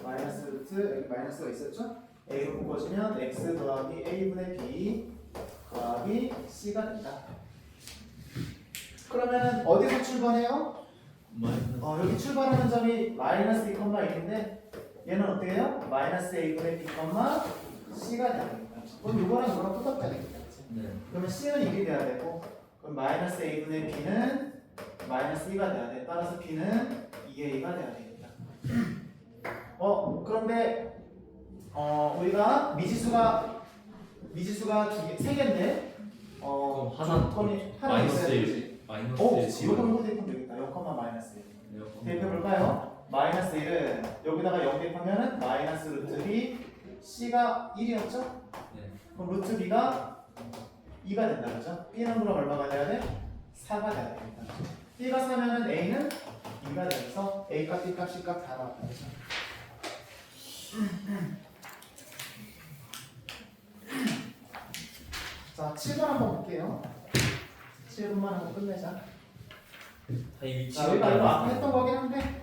마이너스 루트 여기 마이너스가 있었죠? a로 묶어주면 x 더하기 a분의 b 더하기 c가 된다. 그러면 어디서 출발해요? 마이너스. 여기 출발하는 점이 마이너스 2,1인데 얘는 어떻게 해요? 마이너스 a분의 b, c가 돼야 되겠다. 그럼 이거랑 이거랑 똑같아야 되겠다. 그치? 네. 그러면 c는 1이 돼야 되고 그럼 마이너스 a분의 b는 마이너스 2가 돼야 돼. 따라서 b는 2a가 돼야 되겠다. 그런데 우리가 미지수가 세 개인데 그럼 하나 조건이 하나 마이너스 있어야 1. 되지. 마이너스 그렇지. 1. 요거 대입하면 되겠다. 0, 마이너스 1. 네. 대입해볼까요? 마이너스 1은 여기다가 0 대입하면은 마이너스 루트 b c가 1이었죠? 네. 그럼 루트 b가 2가 된다, 그죠? b는 그럼 얼마가 돼야 돼? 4가 돼야 되겠다. b가 4면은 a는 2가 돼서 a 값, b 값, c 값 다 나왔다, 그죠? 자, 7번 한번 볼게요. 7번만 하고 끝내자. 다이 위치. 자, 여기가 이거 앞에 했던 거긴 한데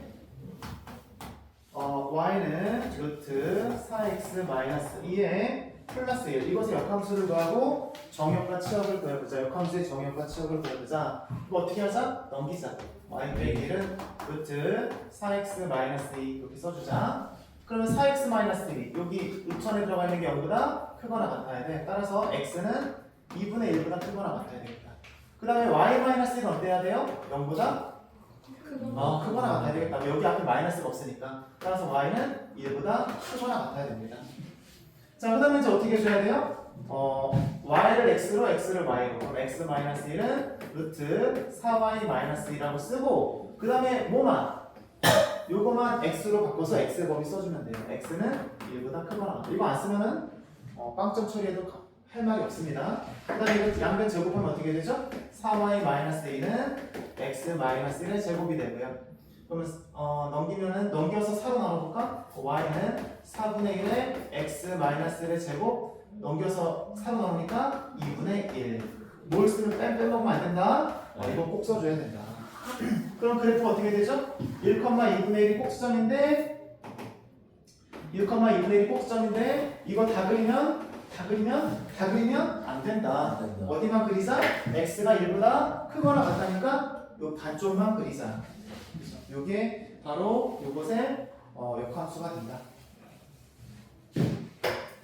y는 루트 4x 마이너스 2에 플러스 1 이것의 역함수를 구하고 정역과 치역을 구해보자. 역함수의 정역과 치역을 구해보자. 이거 어떻게 하자? 넘기자. y 빼기 1은 루트 4x 마이너스 2 이렇게 써주자. 그러면 4x 마이너스 1이 여기 루트 안에 들어가 있는 게 0보다 크거나 같아야 돼. 따라서 x는 2분의 1보다 크거나 같아야 되겠다. 그 다음에 y 마이너스 1은 어때야 돼요? 0보다 크거나 같아야 되겠다. 여기 앞에 마이너스가 없으니까. 따라서 y는 1보다 크거나 같아야 됩니다. 자, 그 다음에 이제 어떻게 해줘야 돼요? y를 x로, x를 y로. 그럼 x 마이너스 1은 루트 4y 마이너스 2라고 쓰고, 그 다음에 뭐만? 요거만 x로 바꿔서 x의 범위 써주면 돼요. x는 1보다 크거나 같다. 이거 안 쓰면은 빵점 처리해도 할 말이 없습니다. 그 다음에 이거 양변 제곱하면 어떻게 되죠? 4y 마이너스 2는 x 마이너스 1의 제곱이 되고요. 그러면 넘기면은 넘겨서 4로 나눠볼까? y는 4분의 1의 x 마이너스 1의 제곱 넘겨서 4로 나누니까 2분의 1. 뭘 쓰면 빼먹으면 안 된다? 이거 꼭 써줘야 된다. 그럼 그래프 어떻게 되죠? 1,2분의 1이 꼭지점인데 1,2분의 1이 꼭지점인데 이거 다 그리면 안 된다. 어디만 그리자? x가 1보다 크거나 같다니까 요 반쪽만 그리자. 요게 바로 요것의 역함수가 된다.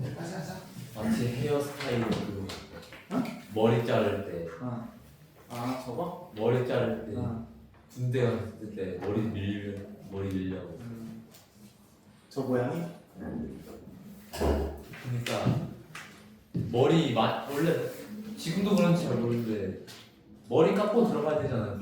여기까지 하자. 마치 헤어스타일 그 어? 머리 자를 때 저거? 머리 자를 때 어. 군대 갔을 때 머리 밀려고 저 모양이? 그러니까 원래 지금도 그런지 잘 모르는데 머리 깎고 들어가야 되잖아.